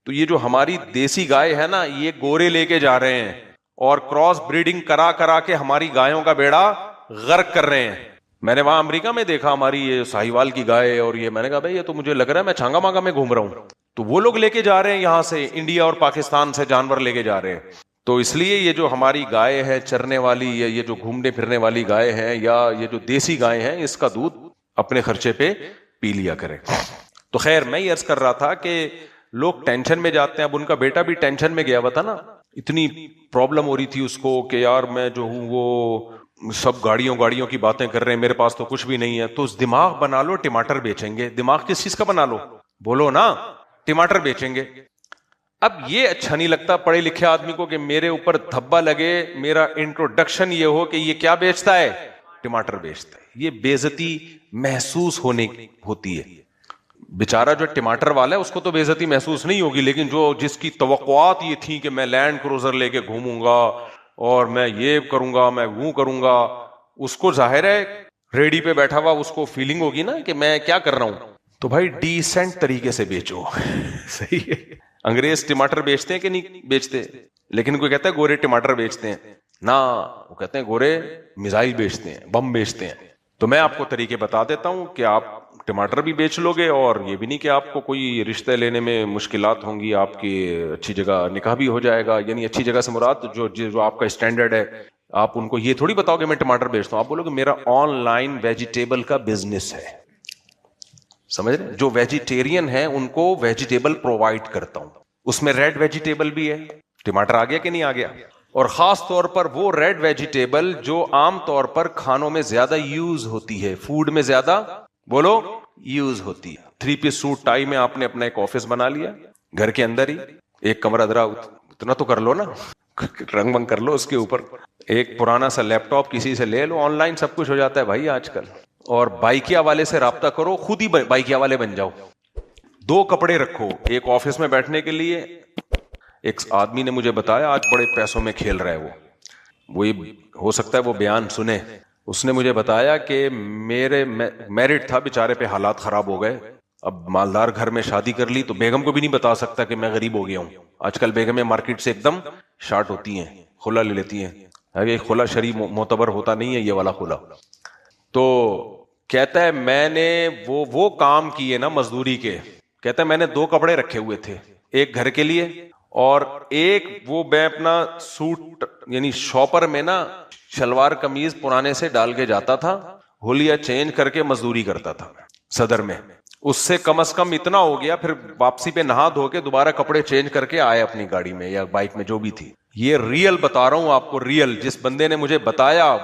تو یہ جو ہماری دیسی گائے ہے نا, یہ گورے لے کے جا رہے ہیں اور کراس بریڈنگ کرا کے ہماری گایوں کا بیڑا غرق کر رہے ہیں. میں نے وہاں امریکہ میں دیکھا ہماری یہ ساہیوال کی گائے, اور یہ میں نے کہا بھائی یہ تو مجھے لگ رہا ہے میں چھانگا مانگا میں گھوم رہا ہوں. تو وہ لوگ لے کے جا رہے ہیں یہاں سے, انڈیا اور پاکستان سے جانور لے کے جا رہے ہیں. تو اس لیے یہ جو ہماری گائے ہے چرنے والی, یا یہ جو گھومنے پھرنے والی گائے ہیں, یا یہ جو دیسی گائے ہیں, اس کا دودھ اپنے خرچے پہ پی لیا کریں. تو خیر میں یہ عرض کر رہا تھا کہ لوگ ٹینشن میں جاتے ہیں. اب ان کا بیٹا بھی ٹینشن میں گیا ہوا تھا نا, اتنی پرابلم ہو رہی تھی اس کو کہ یار میں جو ہوں وہ سب گاڑیوں کی باتیں کر رہے ہیں, میرے پاس تو کچھ بھی نہیں ہے. تو دماغ بنا لو ٹماٹر بیچیں گے. دماغ کس چیز کا بنا لو, بولو نا, ٹماٹر بیچیں گے. اب یہ اچھا نہیں لگتا پڑھے لکھے آدمی کو کہ میرے اوپر دھبا لگے, میرا انٹروڈکشن یہ ہو کہ یہ کیا بیچتا ہے, ٹماٹر بیچتا ہے. یہ بے عزتی محسوس ہوتی ہے. بیچارہ جو ٹماٹر والا ہے اس کو تو بے عزتی محسوس نہیں ہوگی, لیکن جس کی توقعات یہ تھیں کہ میں لینڈ کروزر لے کے گھوموں گا اور میں یہ کروں گا, میں وہ کروں گا, اس کو ظاہر ہے ریڈی پہ بیٹھا ہوا اس کو فیلنگ ہوگی نا کہ میں کیا کر رہا ہوں. تو بھائی ڈیسنٹ طریقے سے بیچو. صحیح ہے. انگریز ٹماٹر بیچتے ہیں کہ نہیں بیچتے, لیکن کوئی کہتا ہے گورے ٹماٹر بیچتے ہیں نا, وہ کہتے ہیں گورے میزائل بیچتے ہیں, بم بیچتے ہیں. تو میں آپ کو طریقے بتا دیتا ہوں کہ آپ ٹماٹر بھی بیچ لو گے, اور یہ بھی نہیں کہ آپ کو کوئی رشتے لینے میں مشکلات ہوں گی, آپ کی اچھی جگہ نکاح بھی ہو جائے گا. یعنی اچھی جگہ سے مراد جو آپ کا اسٹینڈرڈ ہے, آپ ان کو یہ تھوڑی بتاؤ کہ میں ٹماٹر بیچتا ہوں. آپ بولو کہ میرا آن لائن ویجیٹیبل کا بزنس ہے. سمجھ رہے, جو ویجیٹیرین ہیں ان کو ویجیٹیبل پرووائڈ کرتا ہوں. اس میں ریڈ ویجیٹیبل بھی ہے. ٹماٹر آ گیا کہ نہیں آ گیا؟ اور خاص طور پر وہ ریڈ ویجیٹیبل جو عام طور پر کھانوں میں زیادہ یوز ہوتی ہے, فوڈ میں زیادہ بولو یوز ہوتی ہے. 3 پیس سوٹ ٹائی میں آپ نے اپنا ایک آفس بنا لیا گھر کے اندر ہی, ایک کمرہ ذرا اتنا تو کر لو نا, رنگ ونگ کر لو اس کے اوپر، ایک پرانا سا لیپ ٹاپ کسی سے لے لو، آن لائن سب کچھ ہو جاتا ہے بھائی آج کل. اور بائکیا والے سے رابطہ کرو، خود ہی بائکیا والے بن جاؤ. 2 کپڑے رکھو، ایک آفس میں بیٹھنے کے لیے. ایک آدمی نے مجھے بتایا آج بڑے پیسوں میں کھیل رہا ہے وہی ہو سکتا ہے وہ بیان سنے. اس نے مجھے بتایا کہ میرے میرڈ تھا بیچارے پہ حالات خراب ہو گئے، اب مالدار گھر میں شادی کر لی تو بیگم کو بھی نہیں بتا سکتا کہ میں غریب ہو گیا ہوں. آج کل بیگمیں مارکیٹ سے ایک دم شارٹ ہوتی ہیں، خلا لے لیتی ہیں. اگر خلا شرعی معتبر ہوتا نہیں ہے یہ والا خلا. تو کہتا ہے میں نے وہ کام کیے نا مزدوری کے، کہتا ہے میں نے 2 کپڑے رکھے ہوئے تھے، ایک گھر کے لیے اور ایک وہ میں اپنا سوٹ یعنی شاپر میں نا شلوار قمیض پرانے سے ڈال کے جاتا تھا، ہولیا چینج کر کے مزدوری کرتا تھا صدر میں. اس سے کم از کم اتنا ہو گیا، پھر واپسی پہ نہا دھو کے دوبارہ کپڑے چینج کر کے آئے اپنی گاڑی میں یا بائک میں جو بھی تھی. یہ ریئل بتا رہا ہوں آپ کو، ریئل جس بندے نے مجھے بتایا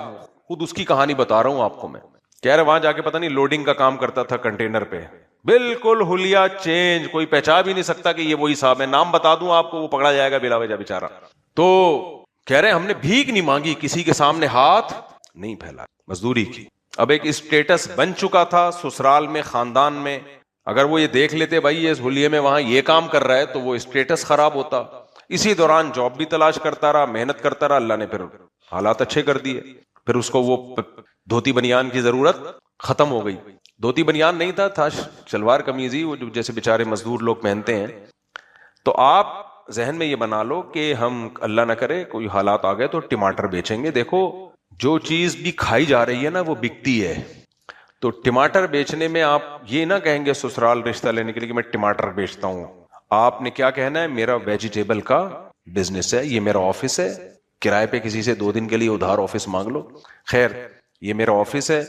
خود اس کی کہانی بتا رہا ہوں آپ کو میں. کہہ رہے وہاں جا کے پتہ نہیں لوڈنگ کا کام کرتا تھا کنٹینر پہ، بالکل ہولیا چینج، کوئی پہچان بھی نہیں سکتا کہ یہ وہی صاحب ہے. نام بتا دوں آپ کو وہ پکڑا جائے گا بلا وجہ بیچارہ. تو کہہ رہے ہم نے بھیک نہیں مانگی، کسی کے سامنے ہاتھ نہیں پھیلا، مزدوری کی. اب ایک اسٹیٹس بن چکا تھا سسرال میں، خاندان میں. اگر وہ یہ دیکھ لیتے بھائی یہ ہولیے میں وہاں یہ کام کر رہا ہے تو وہ اسٹیٹس خراب ہوتا. اسی دوران جاب بھی تلاش کرتا رہا، محنت کرتا رہا، اللہ نے پھر حالات اچھے کر دیے. پھر اس کو وہ دھوتی بنیان کی ضرورت ختم ہو گئی. دھوتی بنیان نہیں تھا شلوار قمیض ہی، وہ جو جیسے بیچارے مزدور لوگ پہنتے ہیں. تو آپ ذہن میں یہ بنا لو کہ ہم اللہ نہ کرے کوئی حالات آ گئے تو ٹماٹر بیچیں گے. دیکھو جو چیز بھی کھائی جا رہی ہے نا وہ بکتی ہے. تو ٹماٹر بیچنے میں آپ یہ نہ کہیں گے سسرال رشتہ لینے کے لیے کہ میں ٹماٹر بیچتا ہوں. آپ نے کیا کہنا ہے میرا ویجیٹیبل کا بزنس ہے، یہ میرا آفس ہے. کرائے پہ کسی سے 2 دن کے لیے ادھار آفس مانگ لو، خیر یہ میرا آفس ہے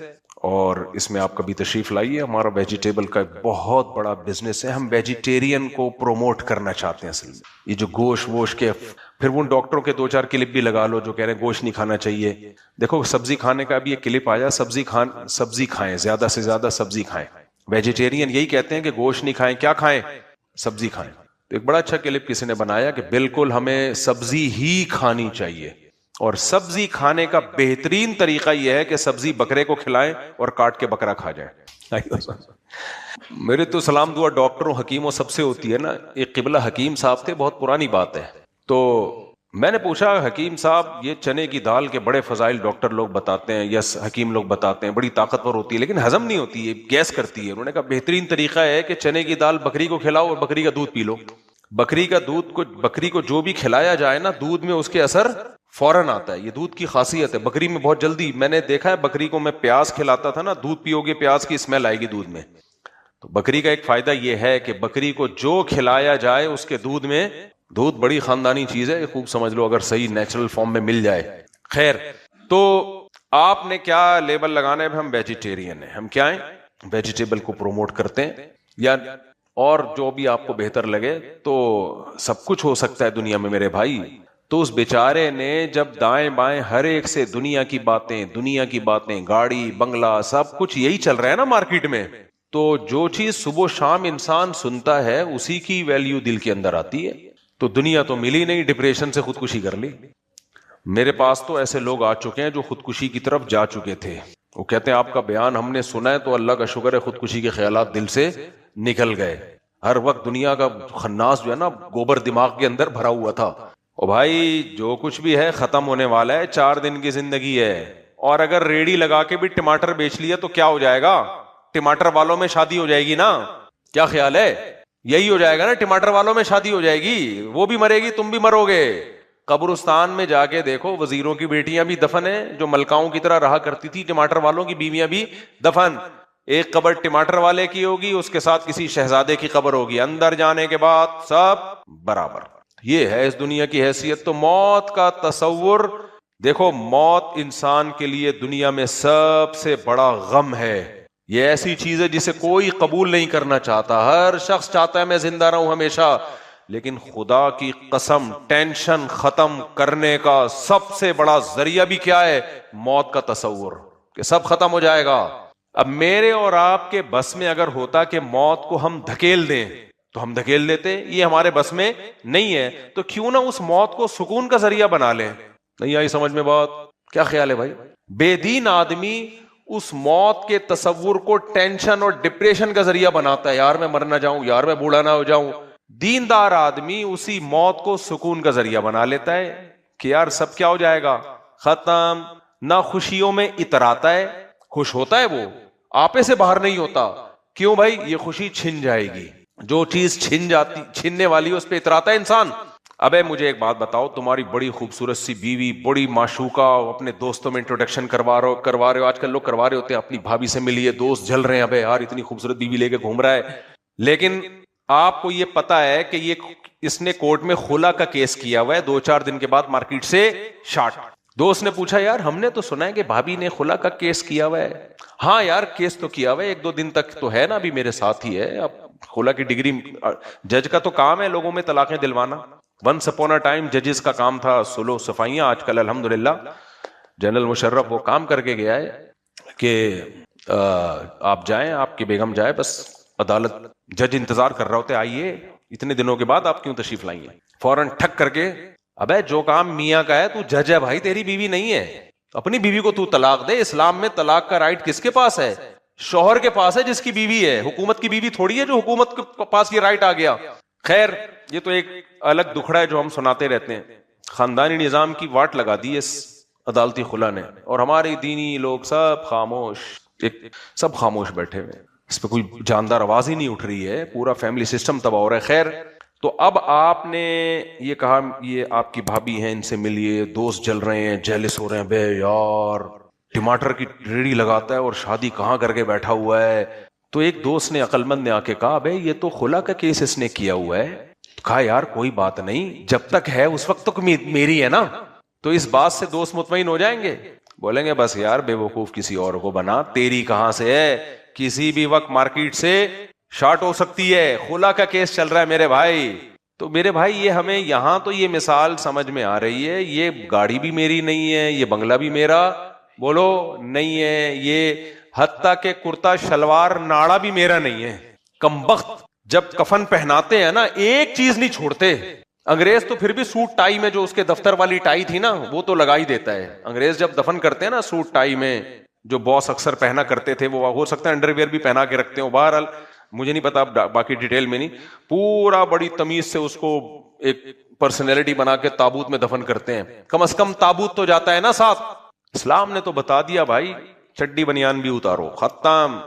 اور اس میں آپ کبھی تشریف لائیے. ہمارا ویجیٹیبل کا بہت بڑا بزنس ہے، ہم ویجیٹیرین کو پروموٹ کرنا چاہتے ہیں. اصل میں یہ جو گوشت ووش کے، پھر وہ ڈاکٹروں کے 2-4 کلپ بھی لگا لو جو کہہ رہے ہیں گوشت نہیں کھانا چاہیے. دیکھو سبزی کھانے کا بھی ایک کلپ آیا، سبزی کھائیں، زیادہ سے زیادہ سبزی کھائیں. ویجیٹیرین یہی کہتے ہیں کہ گوشت نہیں کھائیں، کیا کھائیں؟ سبزی کھائیں. تو ایک بڑا اچھا کلپ کسی نے بنایا کہ بالکل ہمیں سبزی ہی کھانی چاہیے، اور سبزی کھانے کا بہترین طریقہ یہ ہے کہ سبزی بکرے کو کھلائیں اور کاٹ کے بکرا کھا جائیں. میرے تو سلام دعا ڈاکٹروں حکیموں سب سے ہوتی ہے نا. ایک قبلہ حکیم صاحب تھے، بہت پرانی بات ہے. تو میں نے پوچھا حکیم صاحب یہ چنے کی دال کے بڑے فضائل ڈاکٹر لوگ بتاتے ہیں، یس حکیم لوگ بتاتے ہیں، بڑی طاقتور ہوتی ہے لیکن ہضم نہیں ہوتی ہے، گیس کرتی ہے. انہوں نے کہا بہترین طریقہ ہے کہ چنے کی دال بکری کو کھلاؤ اور بکری کا دودھ پی لو. بکری کو جو بھی کھلایا جائے نا دودھ میں اس کے اثر فوراً آتا ہے. یہ دودھ کی خاصیت ہے بکری میں، بہت جلدی. میں نے دیکھا ہے بکری کو میں پیاز کھلاتا تھا نا، دودھ پیو گے پیاز کی اسمیل آئے گی دودھ میں. تو بکری کا ایک فائدہ یہ ہے کہ بکری کو جو کھلایا جائے اس کے دودھ میں، دودھ بڑی خاندانی چیز ہے، خوب سمجھ لو اگر صحیح نیچرل فارم میں مل جائے. خیر تو آپ نے کیا لیبل لگانا ہے؟ ہم ویجیٹیرین ہیں، ہم کیا ہیں؟ ویجیٹیبل کو پروموٹ کرتے ہیں، یا اور جو بھی آپ کو بہتر لگے. تو سب کچھ ہو سکتا ہے دنیا میں میرے بھائی. تو اس بیچارے نے جب دائیں بائیں ہر ایک سے دنیا کی باتیں، گاڑی بنگلہ سب کچھ یہی چل رہا ہے نا مارکیٹ میں. تو جو چیز صبح و شام انسان سنتا ہے اسی کی ویلیو دل کے اندر آتی ہے. تو دنیا تو ملی نہیں، ڈپریشن سے خودکشی کر لی. میرے پاس تو ایسے لوگ آ چکے ہیں جو خودکشی کی طرف جا چکے تھے. وہ کہتے ہیں آپ کا بیان ہم نے سنا ہے تو اللہ کا شکر ہے خودکشی کے خیالات دل سے نکل گئے. ہر وقت دنیا کا خناس جو ہے نا گوبر دماغ کے اندر بھرا ہوا تھا. او بھائی جو کچھ بھی ہے ختم ہونے والا ہے، 4 دن کی زندگی ہے. اور اگر ریڑی لگا کے بھی ٹماٹر بیچ لیا تو کیا ہو جائے گا؟ ٹماٹر والوں میں شادی ہو جائے گی نا. کیا خیال ہے؟ یہی ہو جائے گا نا، ٹماٹر والوں میں شادی ہو جائے گی، وہ بھی مرے گی تم بھی مرو گے. قبرستان میں جا کے دیکھو وزیروں کی بیٹیاں بھی دفن ہیں جو ملکاؤں کی طرح رہا کرتی تھی، ٹماٹر والوں کی بیویاں بھی دفن. ایک قبر ٹماٹر والے کی ہوگی، اس کے ساتھ کسی شہزادے کی قبر ہوگی، اندر جانے کے بعد سب برابر. یہ ہے اس دنیا کی حیثیت. تو موت کا تصور دیکھو، موت انسان کے لیے دنیا میں سب سے بڑا غم ہے. یہ ایسی چیز ہے جسے کوئی قبول نہیں کرنا چاہتا. ہر شخص چاہتا ہے میں زندہ رہوں ہمیشہ، لیکن خدا کی قسم ٹینشن ختم کرنے کا سب سے بڑا ذریعہ بھی کیا ہے؟ موت کا تصور کہ سب ختم ہو جائے گا. اب میرے اور آپ کے بس میں اگر ہوتا کہ موت کو ہم دھکیل دیں تو ہم دھکیل دیتے, یہ ہمارے بس میں نہیں ہے. تو کیوں نہ اس موت کو سکون کا ذریعہ بنا لیں. نہیں آئی سمجھ میں بات؟ کیا خیال ہے بھائی؟ بے دین آدمی اس موت کے تصور کو ٹینشن اور ڈپریشن کا ذریعہ بناتا ہے, یار میں مر نہ جاؤں, یار میں بوڑھا نہ ہو جاؤں. دیندار آدمی اسی موت کو سکون کا ذریعہ بنا لیتا ہے کہ یار سب کیا ہو جائے گا, ختم. نہ خوشیوں میں اتراتا ہے, خوش ہوتا ہے وہ, آپے سے باہر نہیں ہوتا. کیوں بھائی؟ یہ خوشی چھن جائے گی. جو چیز چھننے والی ہے اس پہ اتراتا ہے انسان. ابے مجھے ایک بات بتاؤ, تمہاری بڑی خوبصورت سی بیوی, بڑی معشوقہ, اپنے دوستوں میں انٹروڈکشن کروا رہے ہو, آج کل لوگ کروا رہے ہوتے ہیں, اپنی بھابھی سے ملیے, دوست جل رہے ہیں, ابے یار اتنی خوبصورت بیوی لے کے گھوم رہا ہے. لیکن آپ کو یہ پتا ہے کہ یہ اس نے کورٹ میں خلا کا کیس کیا ہوا ہے, 2-4 دن کے بعد مارکیٹ سے شارٹ. دوست نے پوچھا, یار ہم نے تو سنا ہے کہ بھابھی نے خلا کا کیس کیا ہوا ہے. ہاں یار کیس تو کیا ہوا ہے, 1-2 دن تک تو ہے نا, ابھی میرے ساتھ ہی ہے. اب خلا کی ڈگری, جج کا تو کام ہے لوگوں میں طلاقیں دلوانا. ونس اپون اے ٹائم ججز کا کام تھا سلو صفائیاں. آج کل الحمدللہ جنرل مشرف وہ کام کر کے گیا ہے کہ آپ جائیں, آپ کی بیگم جائے, بس عدالت جج انتظار کر رہا ہوتے, آئیے اتنے دنوں کے بعد آپ کیوں تشریف لائیں گے. فوراً ٹھک کر کے, ابے جو کام میاں کا ہے تو جج ہے بھائی, تیری بیوی نہیں ہے, اپنی بیوی کو تو طلاق دے. اسلام میں طلاق کا رائٹ کس کے پاس ہے؟ شوہر کے پاس ہے جس کی بیوی ہے. حکومت کی بیوی تھوڑی ہے جو حکومت کے پاس یہ رائٹ آ گیا. خیر یہ تو ایک الگ دکھڑا ہے جو ہم سناتے رہتے ہیں. خاندانی نظام کی واٹ لگا دی اس عدالتی خلا نے, اور ہمارے دینی لوگ سب خاموش, سب خاموش بیٹھے ہوئے, اس پہ کوئی جاندار آواز ہی نہیں اٹھ رہی ہے. پورا فیملی سسٹم تباہ ہو رہا ہے. خیر تو اب آپ نے یہ کہا یہ آپ کی بھابھی ہیں, ان سے ملیے, دوست جل رہے ہیں, جیلس ہو رہے ہیں, بے یار ٹماٹر کی ریڑھی لگاتا ہے اور شادی کہاں کر کے بیٹھا ہوا ہے. تو ایک دوست نے عقل مند نے آ کے کہا, بھائی یہ تو خلا کا کیس اس نے کیا ہوا ہے. کہا یار کوئی بات نہیں, جب تک ہے اس وقت تک میری ہے نا. تو اس بات سے دوست مطمئن ہو جائیں گے, بولیں گے بس یار بے وقوف کسی اور کو بنا, تیری کہاں سے ہے, کسی بھی وقت مارکیٹ سے شارٹ ہو سکتی ہے, خلا کا کیس چل رہا ہے میرے بھائی. تو میرے بھائی یہ ہمیں یہاں تو یہ مثال سمجھ میں آ رہی ہے, یہ گاڑی بھی میری نہیں ہے, یہ بنگلہ بھی میرا بولو نہیں ہے, یہ حتیٰ کہ کرتا شلوار ناڑا بھی میرا نہیں ہے. کمبخت جب کفن پہناتے ہیں نا ایک چیز نہیں چھوڑتے. انگریز تو پھر بھی سوٹ ٹائی میں, جو اس کے دفتر والی ٹائی تھی نا وہ تو لگا ہی دیتا ہے. انگریز جب دفن کرتے ہیں نا سوٹ ٹائی میں, جو باس اکثر پہنا کرتے تھے, وہ ہو سکتا ہے انڈر ویئر بھی پہنا کے رکھتے ہو, بہرحال مجھے نہیں پتا باقی ڈیٹیل میں نہیں, پورا بڑی تمیز سے اس کو ایک پرسنالٹی بنا کے تابوت میں دفن کرتے ہیں. کم از کم تابوت تو جاتا ہے نا ساتھ. اسلام نے تو بتا دیا بھائی چڈی بنیان بھی اتارو, ختم,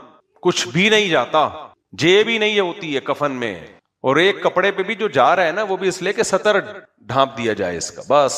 کچھ بھی نہیں جاتا, جیب ہی نہیں ہوتی ہے کفن میں, اور ایک کپڑے پہ بھی جو جا رہا ہے نا وہ بھی اس لیے کہ سطر ڈھانپ دیا جائے اس کا بس.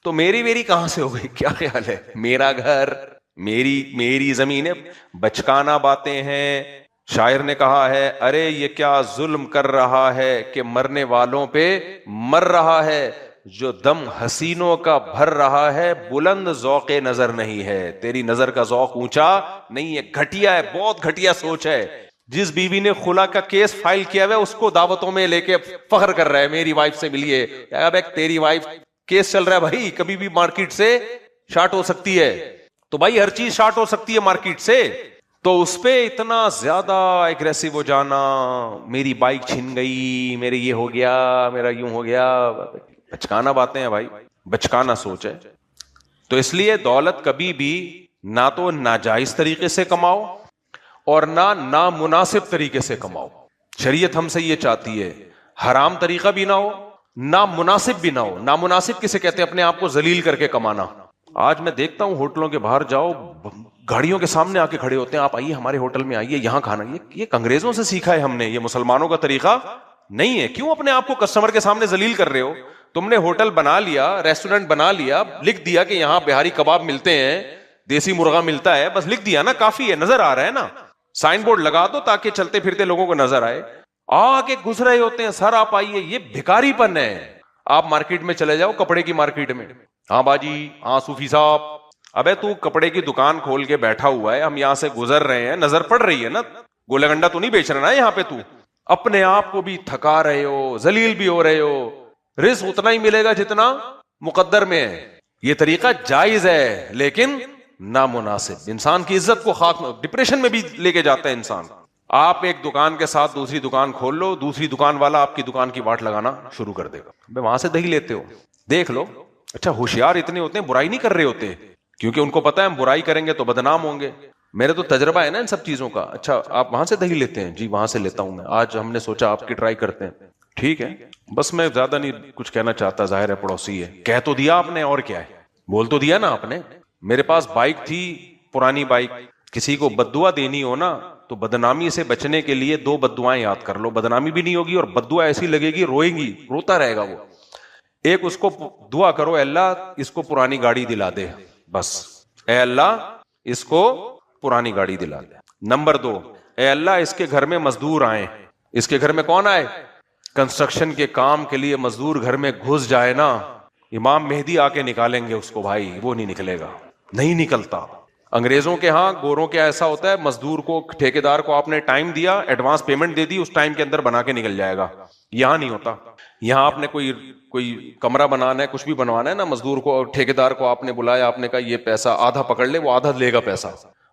تو میری کہاں سے ہو گئی؟ کیا خیال ہے؟ میرا گھر, میری زمین ہے, بچکانا باتیں ہیں. شاعر نے کہا ہے, ارے یہ کیا ظلم کر رہا ہے کہ مرنے والوں پہ مر رہا ہے, جو دم حسینوں کا بھر رہا ہے, بلند ذوق نظر نہیں ہے. تیری نظر کا ذوق اونچا نہیں ہے, گھٹیا ہے, بہت گھٹیا سوچ ہے. جس بیوی نے خلا کا کیس فائل کیا ہوا ہے اس کو دعوتوں میں لے کے فخر کر رہا ہے, میری وائف سے ملیے. اب تیری وائف کیس چل رہا ہے بھائی, کبھی بھی مارکیٹ سے شارٹ ہو سکتی ہے. تو بھائی ہر چیز شارٹ ہو سکتی ہے مارکیٹ سے, تو اس پہ اتنا زیادہ ایگریسو ہو جانا, میری بائک چھن گئی, میرے یہ ہو گیا, میرا یوں ہو گیا, بچکانا باتیں ہیں بھائی, بچکانا سوچ ہے. تو اس لیے دولت کبھی بھی نہ تو ناجائز طریقے سے کماؤ اور نہ نامناسب طریقے سے کماؤ. شریعت ہم سے یہ چاہتی ہے حرام طریقہ بھی نہ ہو, نامناسب بھی نہ ہو. نامناسب کسے کہتے ہیں؟ اپنے آپ کو ذلیل کر کے کمانا. آج میں دیکھتا ہوں ہوٹلوں کے باہر جاؤ, گاڑیوں کے سامنے آ کے کھڑے ہوتے ہیں, آپ آئیے ہمارے ہوٹل میں آئیے, یہاں کھانا. یہ انگریزوں سے سیکھا ہے ہم نے, یہ مسلمانوں کا طریقہ نہیں ہے. کیوں اپنے آپ کو کسٹمر کے سامنے ذلیل کر رہے ہو؟ تم نے ہوٹل بنا لیا, ریسٹورینٹ بنا لیا, لکھ دیا کہ یہاں بہاری کباب ملتے ہیں, دیسی مرغا ملتا ہے, بس لکھ دیا نا, کافی ہے, نظر آ رہا ہے نا. سائن بورڈ لگا دو تاکہ چلتے پھرتے لوگوں کو نظر آئے. آگے گھس رہے ہوتے ہیں, سر آپ آئیے, یہ بھکاری پن ہے. آپ مارکیٹ میں چلے جاؤ, کپڑے کی مارکیٹ میں, ہاں باجی, ہاں صوفی صاحب, ابے تو کپڑے کی دکان کھول کے بیٹھا ہوا ہے, ہم یہاں سے گزر رہے ہیں, نظر پڑ رہی ہے نا, گولا گنڈا تو نہیں بیچ رہا نا یہاں پہ. تو اپنے آپ کو بھی تھکا رہے ہو, ذلیل بھی ہو رہے ہو. رزق اتنا ہی ملے گا جتنا مقدر میں ہے. یہ طریقہ جائز ہے لیکن نامناسب, انسان کی عزت کو خاک, ڈپریشن میں بھی لے کے جاتا ہے انسان. آپ ایک دکان کے ساتھ دوسری دکان کھول لو, دوسری دکان والا آپ کی دکان کی واٹ لگانا شروع کر دے گا, بھائی وہاں سے دہی لیتے ہو, دیکھ لو. اچھا ہوشیار اتنے ہوتے ہیں, برائی نہیں کر رہے ہوتے, کیونکہ ان کو پتا ہے ہم برائی کریں گے تو بدنام ہوں گے. میرے تو تجربہ ہے نا ان سب چیزوں کا. اچھا آپ وہاں سے دہی لیتے ہیں؟ جی وہاں سے لیتا ہوں میں, آج ہم نے سوچا آپ کی ٹرائی کرتے ہیں. ٹھیک ہے, بس میں زیادہ نہیں کچھ کہنا چاہتا, ظاہر ہے پڑوسی ہے, کہہ تو دیا آپ نے, اور کیا ہے, بول تو دیا نا آپ نے. میرے پاس بائک تھی, پرانی بائک, کسی کو بددعا دینی ہو نا تو بدنامی سے بچنے کے لیے 2 بددعائیں یاد کر لو, بدنامی بھی نہیں ہوگی اور بددعا ایسی لگے گی روئیں گی, روتا رہے گا وہ. ایک اس کو دعا کرو, اے اللہ اس کو پرانی گاڑی دلا دے, بس, اے اللہ اس کو پرانی گاڑی دلا دے. نمبر 2, اے اللہ اس کے گھر میں مزدور آئیں. اس کے گھر میں کون آئے؟ کنسٹرکشن کے کام کے لیے مزدور گھر میں گھس جائے نا, امام مہدی آ کے نکالیں گے اس کو, بھائی وہ نہیں نکلے گا, نہیں نکلتا. انگریزوں کے ہاں, گوروں کے ایسا ہوتا ہے, مزدور کو, ٹھیکیدار کو آپ نے ٹائم دیا, ایڈوانس پیمنٹ دے دی, اس ٹائم کے اندر بنا کے نکل جائے گا. یہاں نہیں ہوتا. یہاں آپ نے کوئی کمرہ بنانا ہے, کچھ بھی بنوانا ہے نا, مزدور کو, ٹھیکیدار کو آپ نے بلایا, آپ نے کہا یہ پیسہ آدھا پکڑ لے, وہ آدھا لے گا پیسہ,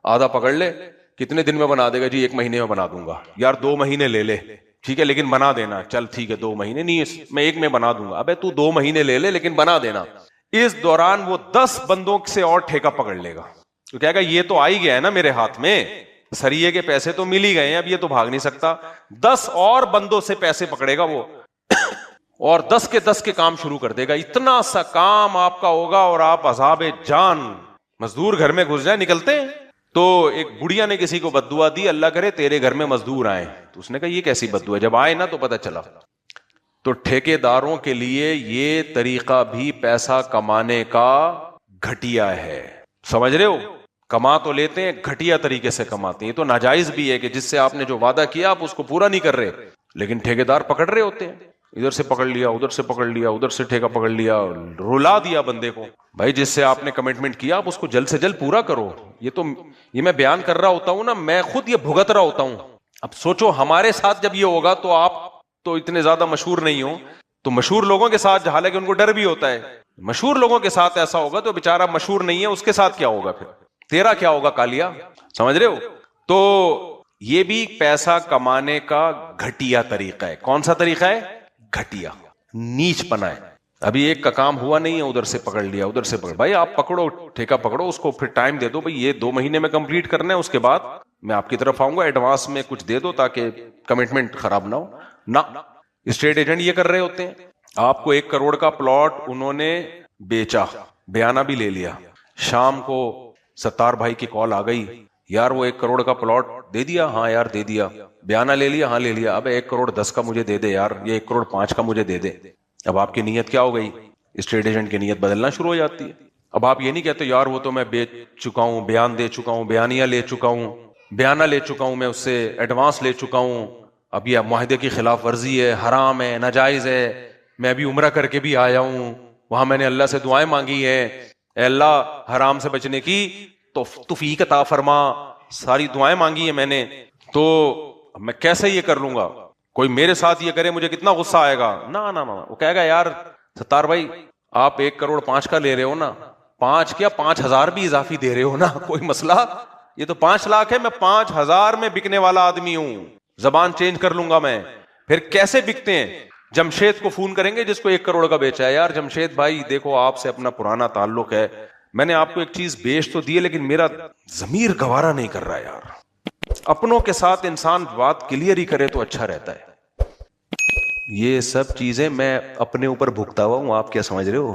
آدھا پکڑ لے, کتنے دن میں بنا دے گا؟ جی 1 مہینے میں بنا دوں گا. یار 2 مہینے لے لے, ٹھیک ہے لیکن بنا دینا. چل ٹھیک ہے 2 مہینے نہیں, میں 1 میں بنا دوں گا. ابے تو 2 مہینے لے لے لیکن بنا دینا. اس دوران وہ 10 بندوں سے اور ٹھیکہ پکڑ لے گا, تو کہے گا یہ تو آ ہی گیا ہے نا میرے ہاتھ میں, سریے کے پیسے تو مل ہی گئے ہیں, اب یہ تو بھاگ نہیں سکتا. 10 اور بندوں سے پیسے پکڑے گا وہ, اور 10 کے 10 کے کام شروع کر دے گا. اتنا سا کام آپ کا ہوگا اور آپ عذاب جان. مزدور گھر میں گھس جائے, نکلتے ہیں. تو ایک بڑھیا نے کسی کو بددعا دی, اللہ کرے تیرے گھر میں مزدور آئے. تو اس نے کہا یہ کیسی بددعا ہے؟ جب آئے نا تو پتہ چلا. تو ٹھیکیداروں کے لیے یہ طریقہ بھی پیسہ کمانے کا گھٹیا ہے, سمجھ رہے ہو؟ کما تو لیتے ہیں, گھٹیا طریقے سے کماتے ہیں. یہ تو ناجائز بھی ہے کہ جس سے آپ نے جو وعدہ کیا آپ اس کو پورا نہیں کر رہے, لیکن ٹھیکیدار پکڑ رہے ہوتے ہیں. ادھر سے پکڑ لیا, ادھر سے پکڑ لیا, ادھر سے ٹھیکہ پکڑ لیا, رلا دیا بندے کو. بھائی جس سے آپ نے کمٹمنٹ کیا آپ اس کو جلد سے جلد پورا کرو. یہ میں بیان کر رہا ہوتا ہوں نا, میں خود یہ بھگت رہا ہوتا ہوں. اب سوچو ہمارے ساتھ جب یہ ہوگا تو آپ تو اتنے زیادہ مشہور نہیں ہو, تو مشہور لوگوں کے ساتھ, حالانکہ ان کو ڈر بھی ہوتا ہے, مشہور لوگوں کے ساتھ ایسا ہوگا تو بیچارہ مشہور نہیں ہے, اس کے ساتھ کیا ہوگا پھر, تیرا کیا ہوگا کالیا, سمجھ رہے ہو؟ تو یہ بھی پیسہ کمانے کا گھٹیا طریقہ ہے. کون سا طریقہ ہے؟ گھٹیا, نیچ پنا ہے. ابھی ایک کا کام ہوا نہیں ہے, ادھر سے پکڑ لیا, ادھر سے پکڑ. بھائی آپ پکڑو, ٹھیکہ پکڑو, اس کو پھر ٹائم دے دو, بھائی یہ 2 مہینے میں کمپلیٹ کرنا ہے, اس کے بعد میں آپ کی طرف آؤں گا, ایڈوانس میں کچھ دے دو تاکہ کمٹمنٹ خراب نہ ہو. نہ, اسٹیٹ ایجنٹ یہ کر رہے ہوتے ہیں. آپ کو 1 کروڑ کا پلاٹ انہوں نے بیچا, بیانہ بھی لے لیا. شام کو ستار بھائی کی کال آ گئی, یار وہ 1 کروڑ کا پلاٹ دے دیا؟ ہاں یار دے دیا. بیانہ لے لیا؟ ہاں لے لیا. اب 1 کروڑ 10 کا مجھے دے دے یار, یہ 1 کروڑ 5 کا مجھے دے دے. اب آپ کی نیت کیا ہو گئی؟ اسٹیٹ ایجنٹ کی نیت بدلنا شروع ہو جاتی ہے. اب آپ یہ نہیں کہتے یار وہ تو میں بیچ چکا ہوں, بیان دے چکا ہوں, بیانیہ لے چکا ہوں, بیانہ لے چکا ہوں, میں اس سے ایڈوانس لے چکا ہوں, اب یہ معاہدے کی خلاف ورزی ہے, حرام ہے, ناجائز ہے, میں ابھی عمرہ کر کے بھی آیا ہوں, وہاں میں نے اللہ سے دعائیں مانگی ہیں, اے اللہ حرام سے بچنے کی توفیق عطا فرما, ساری دعائیں مانگی ہیں میں نے, تو میں کیسے یہ کر لوں گا؟ کوئی میرے ساتھ یہ کرے مجھے کتنا غصہ آئے گا. نہ نہ, وہ کہے گا یار ستار بھائی آپ 1 کروڑ 5 کا لے رہے ہو نا, 5 کیا 5,000 بھی اضافی دے رہے ہو نا, کوئی مسئلہ, یہ تو 5 لاکھ ہے, میں 5,000 میں بکنے والا آدمی ہوں, زبان چینج کر لوں گا میں. پھر کیسے بکتے ہیں؟ جمشید کو فون کریں گے جس کو 1 کروڑ کا بیچا ہے, یار جمشید بھائی دیکھو آپ سے اپنا پرانا تعلق ہے, میں نے آپ کو ایک چیز بیچ تو دی ہے لیکن میرا ضمیر گوارا نہیں کر رہا یار. اپنوں کے ساتھ انسان بات کلیئر ہی کرے تو اچھا رہتا ہے. یہ سب چیزیں میں اپنے اوپر بھگتا ہوا ہوں, آپ کیا سمجھ رہے ہو؟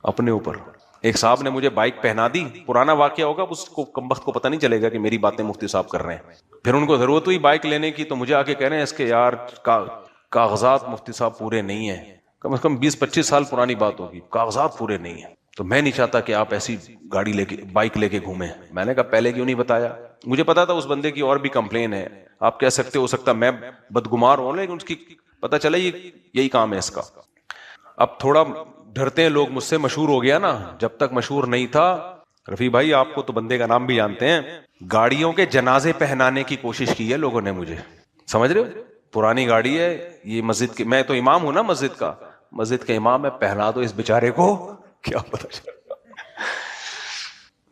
اپنے اوپر. ایک صاحب نے مجھے بائک پہنا دی, پرانا واقعہ ہوگا, اس کو کمبخت کو پتہ نہیں چلے گا کہ میری باتیں مفتی صاحب کر رہے ہیں. پھر ان کو ضرورت ہوئی بائک لینے کی تو مجھے آ کے کہہ رہے ہیں اس کے یار کاغذات مفتی صاحب پورے نہیں ہیں, کم از کم 20-25 سال پرانی بات ہوگی, کاغذات پورے نہیں ہیں, تو میں نہیں چاہتا کہ آپ ایسی گاڑی لے کے, بائک لے کے گھومیں. میں نے کہا پہلے کیوں نہیں بتایا؟ مجھے پتا تھا اس بندے کی اور بھی کمپلین ہے, آپ کہہ سکتے ہو سکتا میں بدگمار ہوں, لیکن اس کی پتا چلا یہی کام ہے اس کا. اب تھوڑا ڈرتے ہیں لوگ مجھ سے, مشہور ہو گیا نا, جب تک مشہور نہیں تھا, رفیع بھائی آپ کو تو بندے کا نام بھی جانتے ہیں, گاڑیوں کے جنازے پہنانے کی کوشش کی ہے لوگوں نے مجھے, سمجھ رہے ہو؟ پرانی گاڑی ہے یہ, مسجد کی, میں تو امام ہوں نا مسجد کا, مسجد کا امام ہے, پہنا دو اس بیچارے کو, کیا پتا چلا.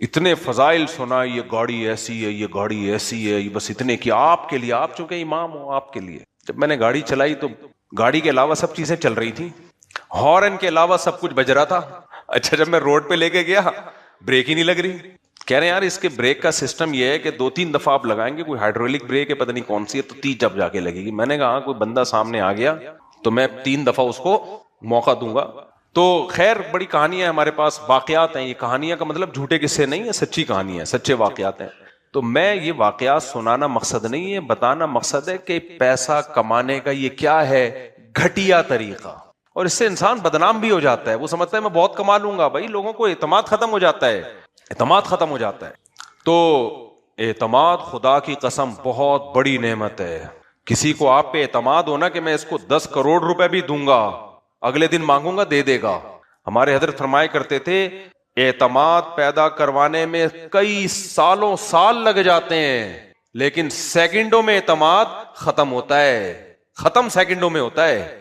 اتنے فضائل سنا، یہ گاڑی ایسی ہے، یہ گاڑی ایسی ہے، یہ بس اتنے کی آپ کے لیے، آپ چونکہ امام ہو آپ کے لیے. جب میں نے گاڑی چلائی تو گاڑی کے علاوہ سب چیزیں چل رہی تھی، ہارن کے علاوہ سب کچھ بج رہا تھا. اچھا جب میں روڈ پہ لے کے گیا بریک ہی نہیں لگ رہی. کہہ رہے ہیں یار اس کے بریک کا سسٹم یہ ہے کہ 2-3 دفعہ آپ لگائیں گے، کوئی ہائیڈرولک بریک ہے پتہ نہیں کون سی ہے، تو 30 جب جا کے لگے گی. میں نے کہا کوئی بندہ سامنے آ گیا تو میں 3 دفعہ اس کو موقع دوں گا. تو خیر بڑی کہانیاں ہمارے پاس، واقعات ہیں. یہ کہانیاں کا مطلب جھوٹے قصے نہیں ہے، سچی کہانیاں ہیں، سچے واقعات ہیں. تو میں یہ واقعات سنانا مقصد نہیں ہے، بتانا مقصد ہے کہ پیسہ کمانے کا یہ کیا ہے، گھٹیا طریقہ. اور اس سے انسان بدنام بھی ہو جاتا ہے. وہ سمجھتا ہے میں بہت کما لوں گا، بھائی لوگوں کو اعتماد ختم ہو جاتا ہے، اعتماد ختم ہو جاتا ہے. تو اعتماد خدا کی قسم بہت بڑی نعمت ہے. کسی کو آپ پہ اعتماد ہونا کہ میں اس کو 10 کروڑ روپے بھی دوں گا، اگلے دن مانگوں گا دے دے گا. ہمارے حضرت فرمایا کرتے تھے اعتماد پیدا کروانے میں کئی سال لگ جاتے ہیں، لیکن سیکنڈوں میں اعتماد ختم ہوتا ہے. ختم سیکنڈوں میں ہوتا ہے،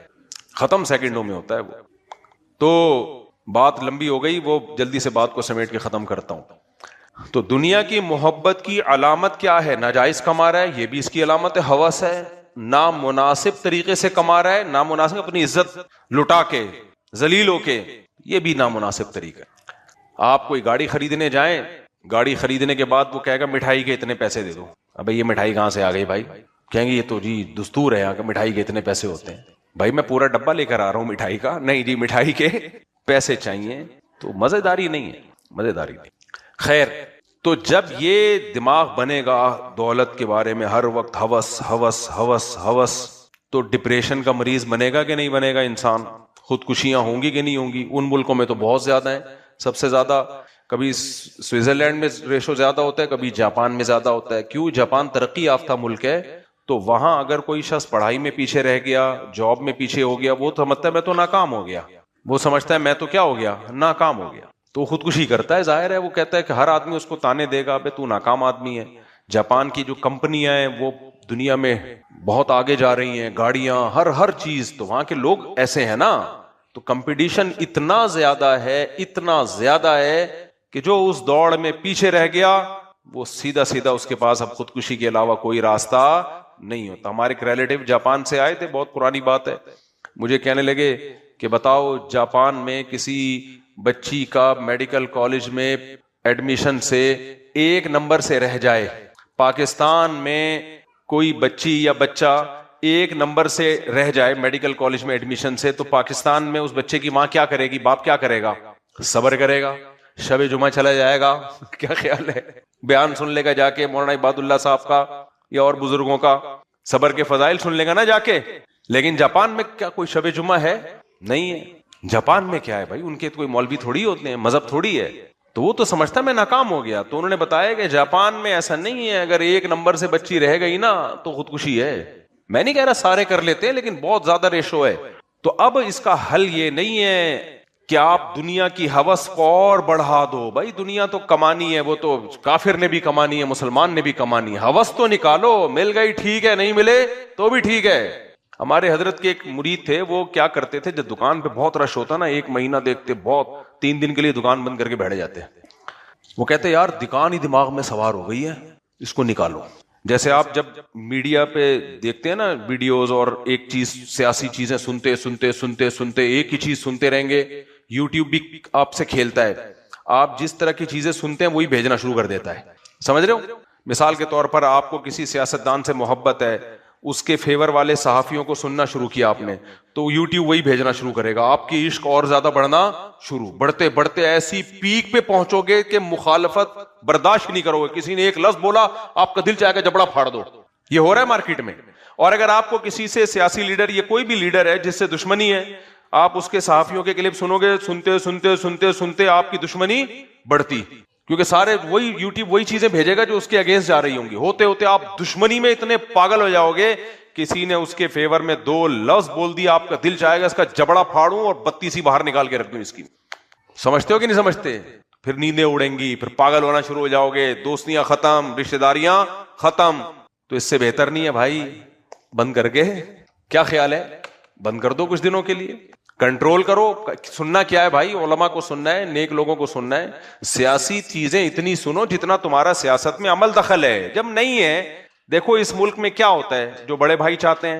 ختم سیکنڈوں میں ہوتا ہے وہ. تو بات لمبی ہو گئی، وہ جلدی سے بات کو سمیٹ کے ختم کرتا ہوں. تو دنیا کی محبت کی علامت کیا ہے؟ ناجائز کما رہا ہے، یہ بھی اس کی علامت ہے، ہوس ہے. نامناسب طریقے سے کما رہا ہے، نامناسب اپنی عزت لٹا کے، ذلیل ہو کے، یہ بھی نامناسب طریقہ ہے. آپ کوئی گاڑی خریدنے جائیں، گاڑی خریدنے کے بعد وہ کہے گا مٹھائی کے اتنے پیسے دے دو. ابھی یہ مٹھائی کہاں سے آ گئی بھائی؟ کہیں گے یہ تو جی دستور ہے یہاں کہ مٹھائی کے اتنے پیسے ہوتے ہیں. بھائی میں پورا ڈبہ لے کر آ رہا ہوں مٹھائی کا، نہیں جی مٹھائی کے پیسے چاہیے. تو مزیداری نہیں ہے، مزیداری نہیں. خیر، تو جب یہ دماغ بنے گا دولت کے بارے میں ہر وقت ہوس ہوس ہوس ہوس، تو ڈپریشن کا مریض بنے گا کہ نہیں بنے گا انسان؟ خودکشیاں ہوں گی کہ نہیں ہوں گی؟ ان ملکوں میں تو بہت زیادہ ہیں، سب سے زیادہ. کبھی سوئٹزرلینڈ میں ریشو زیادہ ہوتا ہے، کبھی جاپان میں زیادہ ہوتا ہے. کیوں؟ جاپان ترقی یافتہ ملک ہے، تو وہاں اگر کوئی شخص پڑھائی میں پیچھے رہ گیا، جاب میں پیچھے ہو گیا، وہ سمجھتا ہے میں تو ناکام ہو گیا، وہ سمجھتا ہے میں تو کیا ہو گیا، ناکام ہو گیا، تو خودکشی کرتا ہے. ظاہر ہے وہ کہتا ہے کہ ہر آدمی اس کو تانے دے گا، بے تو ناکام آدمی ہے. جاپان کی جو کمپنیاں ہیں وہ دنیا میں بہت آگے جا رہی ہیں، گاڑیاں، ہر چیز. تو وہاں کے لوگ ایسے ہیں نا، تو کمپٹیشن اتنا زیادہ ہے، اتنا زیادہ ہے کہ جو اس دوڑ میں پیچھے رہ گیا وہ سیدھا اس کے پاس اب خودکشی کے علاوہ کوئی راستہ نہیں ہوتا. ہمارے ایک ریلیٹیو جاپان سے آئے تھے، بہت پرانی بات ہے، مجھے کہنے لگے کہ بتاؤ جاپان میں کسی بچی کا میڈیکل کالج میں ایڈمیشن سے 1 نمبر سے رہ جائے، پاکستان میں کوئی بچی یا بچہ 1 نمبر سے رہ جائے میڈیکل کالج میں ایڈمیشن سے، تو پاکستان میں اس بچے کی ماں کیا کرے گی، باپ کیا کرے گا؟ صبر کرے گا، شب جمعہ چلا جائے گا. کیا خیال ہے؟ بیان سن لے گا جا کے مولانا عباد اللہ صاحب کا یا اور بزرگوں کا، صبر کے فضائل سن لے گا نا جا کے. لیکن جاپان میں کیا کوئی شب جمعہ ہے؟ نہیں ہے. جاپان میں کیا ہے بھائی، ان کے تو کوئی مولوی تھوڑی ہوتے ہیں، مذہب تھوڑی ہے. تو وہ تو سمجھتا میں ناکام ہو گیا. تو انہوں نے بتایا کہ جاپان میں ایسا نہیں ہے، اگر 1 نمبر سے بچی رہ گئی نا تو خودکشی ہے. میں نہیں کہہ رہا سارے کر لیتے ہیں، لیکن بہت زیادہ ریشو ہے. تو اب اس کا حل یہ نہیں ہے کہ آپ دنیا کی ہوس کو اور بڑھا دو. بھائی دنیا تو کمانی ہے، وہ تو کافر نے بھی کمانی ہے، مسلمان نے بھی کمانی ہے. ہوس تو نکالو، مل گئی ٹھیک ہے، نہیں ملے تو بھی ٹھیک ہے. ہمارے حضرت کے ایک مرید تھے، وہ کیا کرتے تھے جب دکان پہ بہت رش ہوتا نا، 1 مہینہ دیکھتے، بہت 3 دن کے لیے دکان بند کر کے بیٹھ جاتے. وہ کہتے یار دکان ہی دماغ میں سوار ہو گئی ہے، اس کو نکالو. جیسے آپ جب میڈیا پہ دیکھتے ہیں نا ویڈیوز، اور ایک چیز سیاسی چیزیں سنتے ایک ہی چیز سنتے رہیں گے. یوٹیوب بھی آپ سے کھیلتا ہے، آپ جس طرح کی چیزیں سنتے ہیں وہی بھیجنا شروع کر دیتا ہے. سمجھ رہے ہو؟ مثال کے طور پر آپ کو کسی سیاستدان سے محبت ہے، اس کے فیور والے صحافیوں کو سننا شروع کیا آپ نے، تو یوٹیوب وہی بھیجنا شروع کرے گا. آپ کی عشق اور زیادہ بڑھنا شروع، بڑھتے ایسی پیک پہ پہنچو گے کہ مخالفت برداشت نہیں کرو گے. کسی نے ایک لفظ بولا، آپ کا دل چاہے گا جبڑا پھاڑ دو. یہ ہو رہا ہے مارکیٹ میں. اور اگر آپ کو کسی سے سیاسی لیڈر، یہ کوئی بھی لیڈر ہے جس سے دشمنی ہے، آپ اس کے صحافیوں کے کلپ سنو گے، سنتے آپ کی دشمنی بڑھتی، کیونکہ سارے وہی یوٹیوب وہی چیزیں بھیجے گا جو اس کے اگینسٹ جا رہی ہوں گی. ہوتے آپ دشمنی میں اتنے پاگل ہو جاؤ گے، کسی نے اس کے فیور میں 2 لفظ بول دیا، آپ کا دل چاہے گا اس کا جبڑا پھاڑوں اور 32 باہر نکال کے رکھ دوں اس کی. سمجھتے ہو کہ نہیں سمجھتے؟ پھر نیندیں اڑیں گی، پھر پاگل ہونا شروع ہو جاؤ گے، دوستیاں ختم، رشتہ داریاں ختم. تو اس سے بہتر نہیں ہے بھائی بند کر کے؟ کیا خیال ہے؟ بند کر دو کچھ دنوں کے لیے. کنٹرول کرو. سننا کیا ہے بھائی؟ علماء کو سننا ہے, نیک لوگوں کو سننا ہے. سیاسی چیزیں اتنی سنو جتنا تمہارا سیاست میں عمل دخل ہے. جب نہیں ہے, دیکھو اس ملک میں کیا ہوتا ہے, جو بڑے بھائی چاہتے ہیں,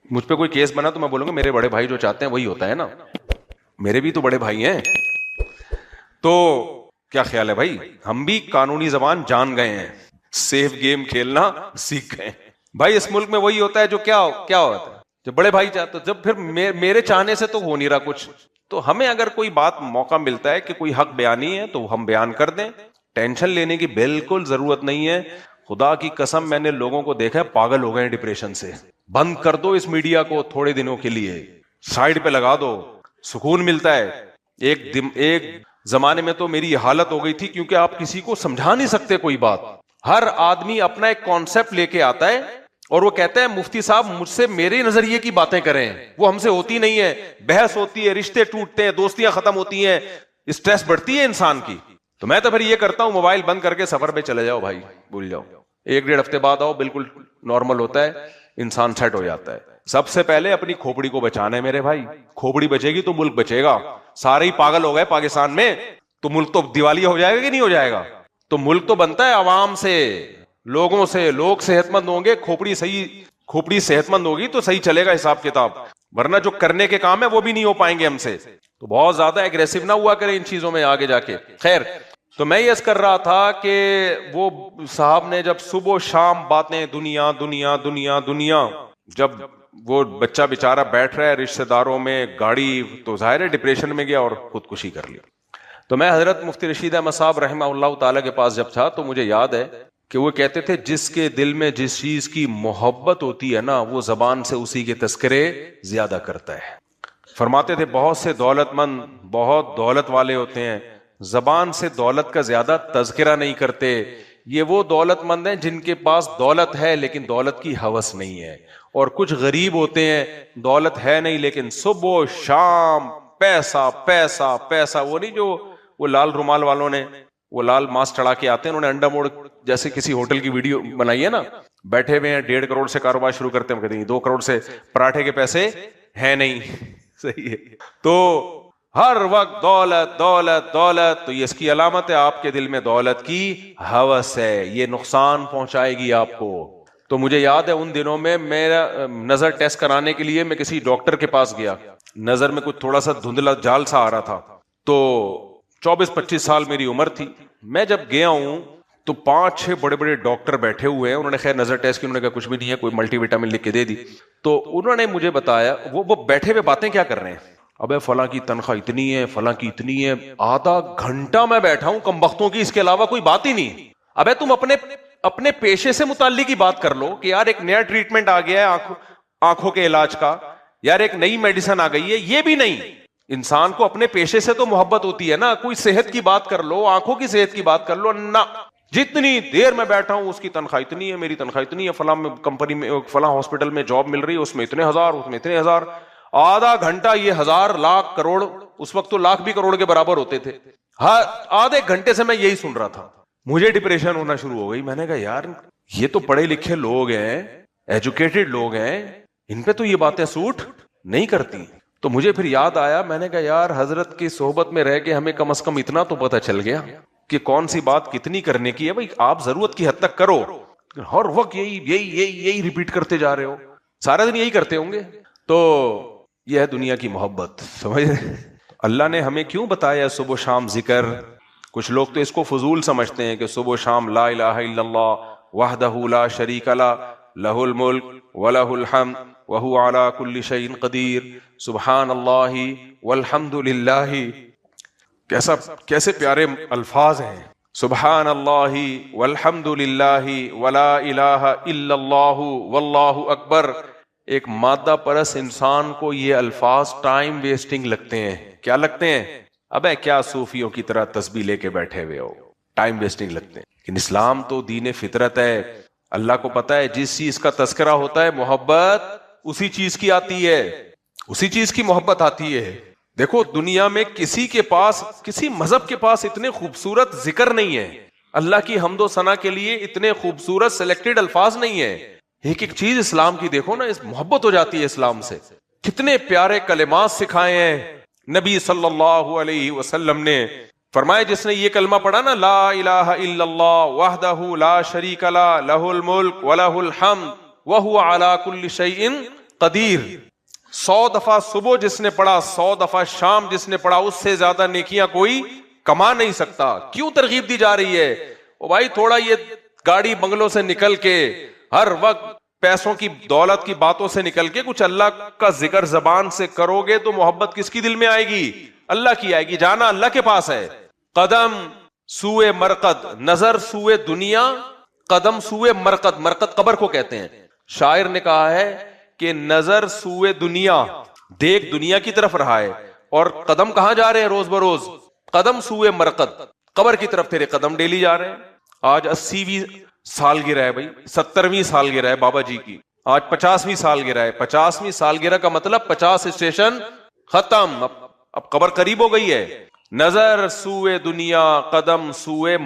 مجھ پہ کوئی کیس بنا تو میں بولوں گا میرے بڑے بھائی جو چاہتے ہیں وہی ہوتا ہے نا, میرے بھی تو بڑے بھائی ہیں. تو کیا خیال ہے بھائی, ہم بھی قانونی زبان جان گئے ہیں, سیف گیم کھیلنا سیکھ گئے بھائی. اس ملک میں وہی ہوتا ہے جو کیا ہوتا ہے, جب بڑے بھائی چاہتے, جب پھر میرے چاہنے سے تو ہو نہیں رہا کچھ, تو ہمیں اگر کوئی بات موقع ملتا ہے کہ کوئی حق بیانی ہے تو ہم بیان کر دیں. ٹینشن لینے کی بالکل ضرورت نہیں ہے. خدا کی قسم میں نے لوگوں کو دیکھا ہے پاگل ہو گئے ہیں ڈپریشن سے. بند کر دو اس میڈیا کو تھوڑے دنوں کے لیے, سائڈ پہ لگا دو, سکون ملتا ہے. ایک زمانے میں تو میری یہ حالت ہو گئی تھی, کیونکہ آپ کسی کو سمجھا نہیں سکتے کوئی بات. ہر آدمی اپنا ایک کانسیپٹ لے کے آتا ہے اور وہ کہتا ہے مفتی صاحب مجھ سے میرے نظریے کی باتیں کریں, وہ ہم سے ہوتی نہیں ہے. بحث ہوتی ہے, رشتے ٹوٹتے ہیں, دوستیاں ختم ہوتی ہیں, اسٹریس بڑھتی ہے انسان کی. تو میں تو پھر یہ کرتا ہوں, موبائل بند کر کے سفر پہ چلے جاؤ بھائی, بھول جاؤ. 1-1.5 ہفتے بعد آؤ, بالکل نارمل ہوتا ہے, انسان سیٹ ہو جاتا ہے. سب سے پہلے اپنی کھوپڑی کو بچانا ہے میرے بھائی. کھوپڑی بچے گی تو ملک بچے گا. سارے ہی پاگل ہو گئے پاکستان میں تو ملک تو دیوالیہ ہو جائے گا کہ نہیں ہو جائے گا. تو ملک تو بنتا ہے عوام سے, لوگوں سے. لوگ صحت مند ہوں گے, کھوپڑی صحت مند ہوگی تو صحیح چلے گا حساب کتاب, ورنہ جو کرنے کے کام ہے وہ بھی نہیں ہو پائیں گے ہم سے. تو بہت زیادہ ایگریسو نہ ہوا کریں ان چیزوں میں آگے جا کے. خیر, تو میں یہ کر رہا تھا کہ وہ صاحب نے جب صبح و شام باتیں دنیا دنیا دنیا دنیا, جب وہ بچہ بیچارہ بیٹھ رہا ہے رشتہ داروں میں, گاڑی, تو ظاہر ہے ڈپریشن میں گیا اور خودکشی کر لی. تو میں حضرت مفتی رشید احمد صاحب رحمہ اللہ تعالی کے پاس جب تھا تو مجھے یاد ہے کہ وہ کہتے تھے جس کے دل میں جس چیز کی محبت ہوتی ہے نا, وہ زبان سے اسی کے تذکرے زیادہ کرتا ہے. فرماتے تھے بہت سے دولت مند بہت دولت والے ہوتے ہیں, زبان سے دولت کا زیادہ تذکرہ نہیں کرتے. یہ وہ دولت مند ہیں جن کے پاس دولت ہے لیکن دولت کی ہوس نہیں ہے. اور کچھ غریب ہوتے ہیں, دولت ہے نہیں لیکن صبح و شام پیسہ پیسہ پیسہ. وہ نہیں جو وہ لال رومال والوں نے وہ لال ماسک چڑھا کے آتے ہیں, انہوں نے انڈا موڑ جیسے کسی ہوٹل کی ویڈیو بنائی ہے نا, بیٹھے ہوئے ہیں 1.5 کروڑ سے کاروبار شروع کرتے ہیں, کہتے ہیں 2 کروڑ سے پراٹھے کے پیسے ہیں نہیں. صحیح ہے. تو ہر وقت دولت دولت دولت, تو یہ اس کی علامت ہے آپ کے دل میں دولت کی ہوس ہے, یہ نقصان پہنچائے گی آپ کو. تو مجھے یاد ہے ان دنوں میں میرا نظر ٹیسٹ کرانے کے لیے میں کسی ڈاکٹر کے پاس گیا, نظر میں کچھ تھوڑا سا دھندلا جال سا آ رہا تھا. تو 24-25 سال میری عمر تھی. میں جب گیا ہوں تو 5-6 بڑے بڑے ڈاکٹر بیٹھے ہوئے ہیں, انہوں نے خیر نظر ٹیسٹ کی, انہوں نے کہا کچھ بھی نہیں ہے, کوئی ملٹی وٹامن لکھ کے دے دی. تو انہوں نے مجھے بتایا, وہ بیٹھے ہوئے باتیں کیا کر رہے ہیں, ابے فلاں کی تنخواہ اتنی ہے, فلاں کی اتنی ہے. آدھا گھنٹہ میں بیٹھا ہوں کمبختوں کی, اس کے علاوہ کوئی بات ہی نہیں. ابے تم اپنے پیشے سے متعلق ہی بات کر لو کہ یار ایک نیا ٹریٹمنٹ آ گیا ہے آنکھوں کے علاج کا, یار ایک نئی میڈیسن آ گئی ہے. یہ بھی نہیں. انسان کو اپنے پیشے سے تو محبت ہوتی ہے نا, کوئی صحت کی بات کر لو, آنکھوں کی صحت کی بات کر لو. نہ, جتنی دیر میں بیٹھا ہوں اس کی تنخواہ اتنی ہے, میری تنخواہ اتنی ہے, فلاں کمپنی میں فلاں ہاسپٹل میں جاب مل رہی ہے, اس میں اتنے ہزار, اس میں اتنے ہزار. آدھا گھنٹہ یہ 1000 لاکھ کروڑ, اس وقت تو لاکھ بھی کروڑ کے برابر ہوتے تھے, آدھے گھنٹے سے میں یہی سن رہا تھا. مجھے ڈپریشن ہونا شروع ہو گئی. میں نے کہا یار یہ تو پڑھے لکھے لوگ ہیں, ایجوکیٹڈ لوگ ہیں, ان پہ تو یہ باتیں سوٹ نہیں کرتی. تو مجھے پھر یاد آیا, میں نے کہا یار حضرت کی صحبت میں رہ کے ہمیں کم از کم اتنا تو پتہ چل گیا کہ کون سی بات کتنی کرنے کی ہے. بھائی آپ ضرورت کی حد تک کرو, ہر وقت یہی ریپیٹ کرتے جا رہے ہو, سارا دن یہی کرتے ہوں گے. تو یہ ہے دنیا کی محبت, سمجھ رہے. اللہ نے ہمیں کیوں بتایا صبح و شام ذکر. کچھ لوگ تو اس کو فضول سمجھتے ہیں کہ صبح و شام لا الہ الا اللہ وحدہ لا شریک لہ لہ الملک ولہ الحمد وہو علی کل شیء قدیر سبحان اللہ والحمد للہ. کیسے پیارے الفاظ ہیں, سبحان اللہ والحمد للہ ولا الہ الا اللہ واللہ اکبر. ایک مادہ پرس انسان کو یہ الفاظ ٹائم ویسٹنگ لگتے ہیں. کیا لگتے ہیں؟ ابے کیا صوفیوں کی طرح تسبیح لے کے بیٹھے ہوئے ہو, ٹائم ویسٹنگ لگتے ہیں. لیکن اسلام تو دین فطرت ہے. اللہ کو پتا ہے جس چیز کا تذکرہ ہوتا ہے محبت اسی چیز کی آتی ہے, اسی چیز کی محبت آتی ہے. دیکھو دنیا میں کسی کے پاس, کسی مذہب کے پاس اتنے خوبصورت ذکر نہیں ہے, اللہ کی حمد و ثنا کے لیے اتنے خوبصورت سلیکٹڈ الفاظ نہیں ہے. ایک ایک چیز اسلام کی دیکھو نا, اس محبت ہو جاتی ہے اسلام سے. کتنے پیارے کلمات سکھائے ہیں نبی صلی اللہ علیہ وسلم نے. فرمائے جس نے یہ کلمہ پڑھا نا، لا الہ الا اللہ وحدہ لا شریک لہ لہ الملک ولہ الحمد وہو علی کل شیء قدیر، 100 دفعہ صبح جس نے پڑھا، 100 دفعہ شام جس نے پڑھا، اس سے زیادہ نیکیاں کوئی کما نہیں سکتا. کیوں ترغیب دی جا رہی ہے؟ او بھائی تھوڑا یہ گاڑی بنگلوں سے نکل کے، ہر وقت پیسوں کی دولت کی باتوں سے نکل کے، کچھ اللہ کا ذکر زبان سے کرو گے تو محبت کس کی دل میں آئے گی؟ اللہ کی آئے گی. جانا اللہ کے پاس ہے. قدم سوئے مرقد، نظر سوئے دنیا، قدم سوئے مرقد. مرقد قبر کو کہتے ہیں. شاعر نے کہا ہے کہ نظر سوئے دنیا، دیکھ دنیا کی طرف رہا ہے، اور قدم کہاں جا رہے ہیں روز بروز؟ قدم سوئے مرقد، قبر کی طرف تیرے قدم ڈیلی جا رہے ہیں. آج 80ویں سالگرہ ہے بھائی، 70ویں سالگرہ ہے بابا جی کی، آج 50ویں سالگرہ ہے. 50ویں سالگرہ کا مطلب 50 اسٹیشن ختم. اب قبر قریب ہو گئی ہے. نظر سوئے دنیا، قدم سوئے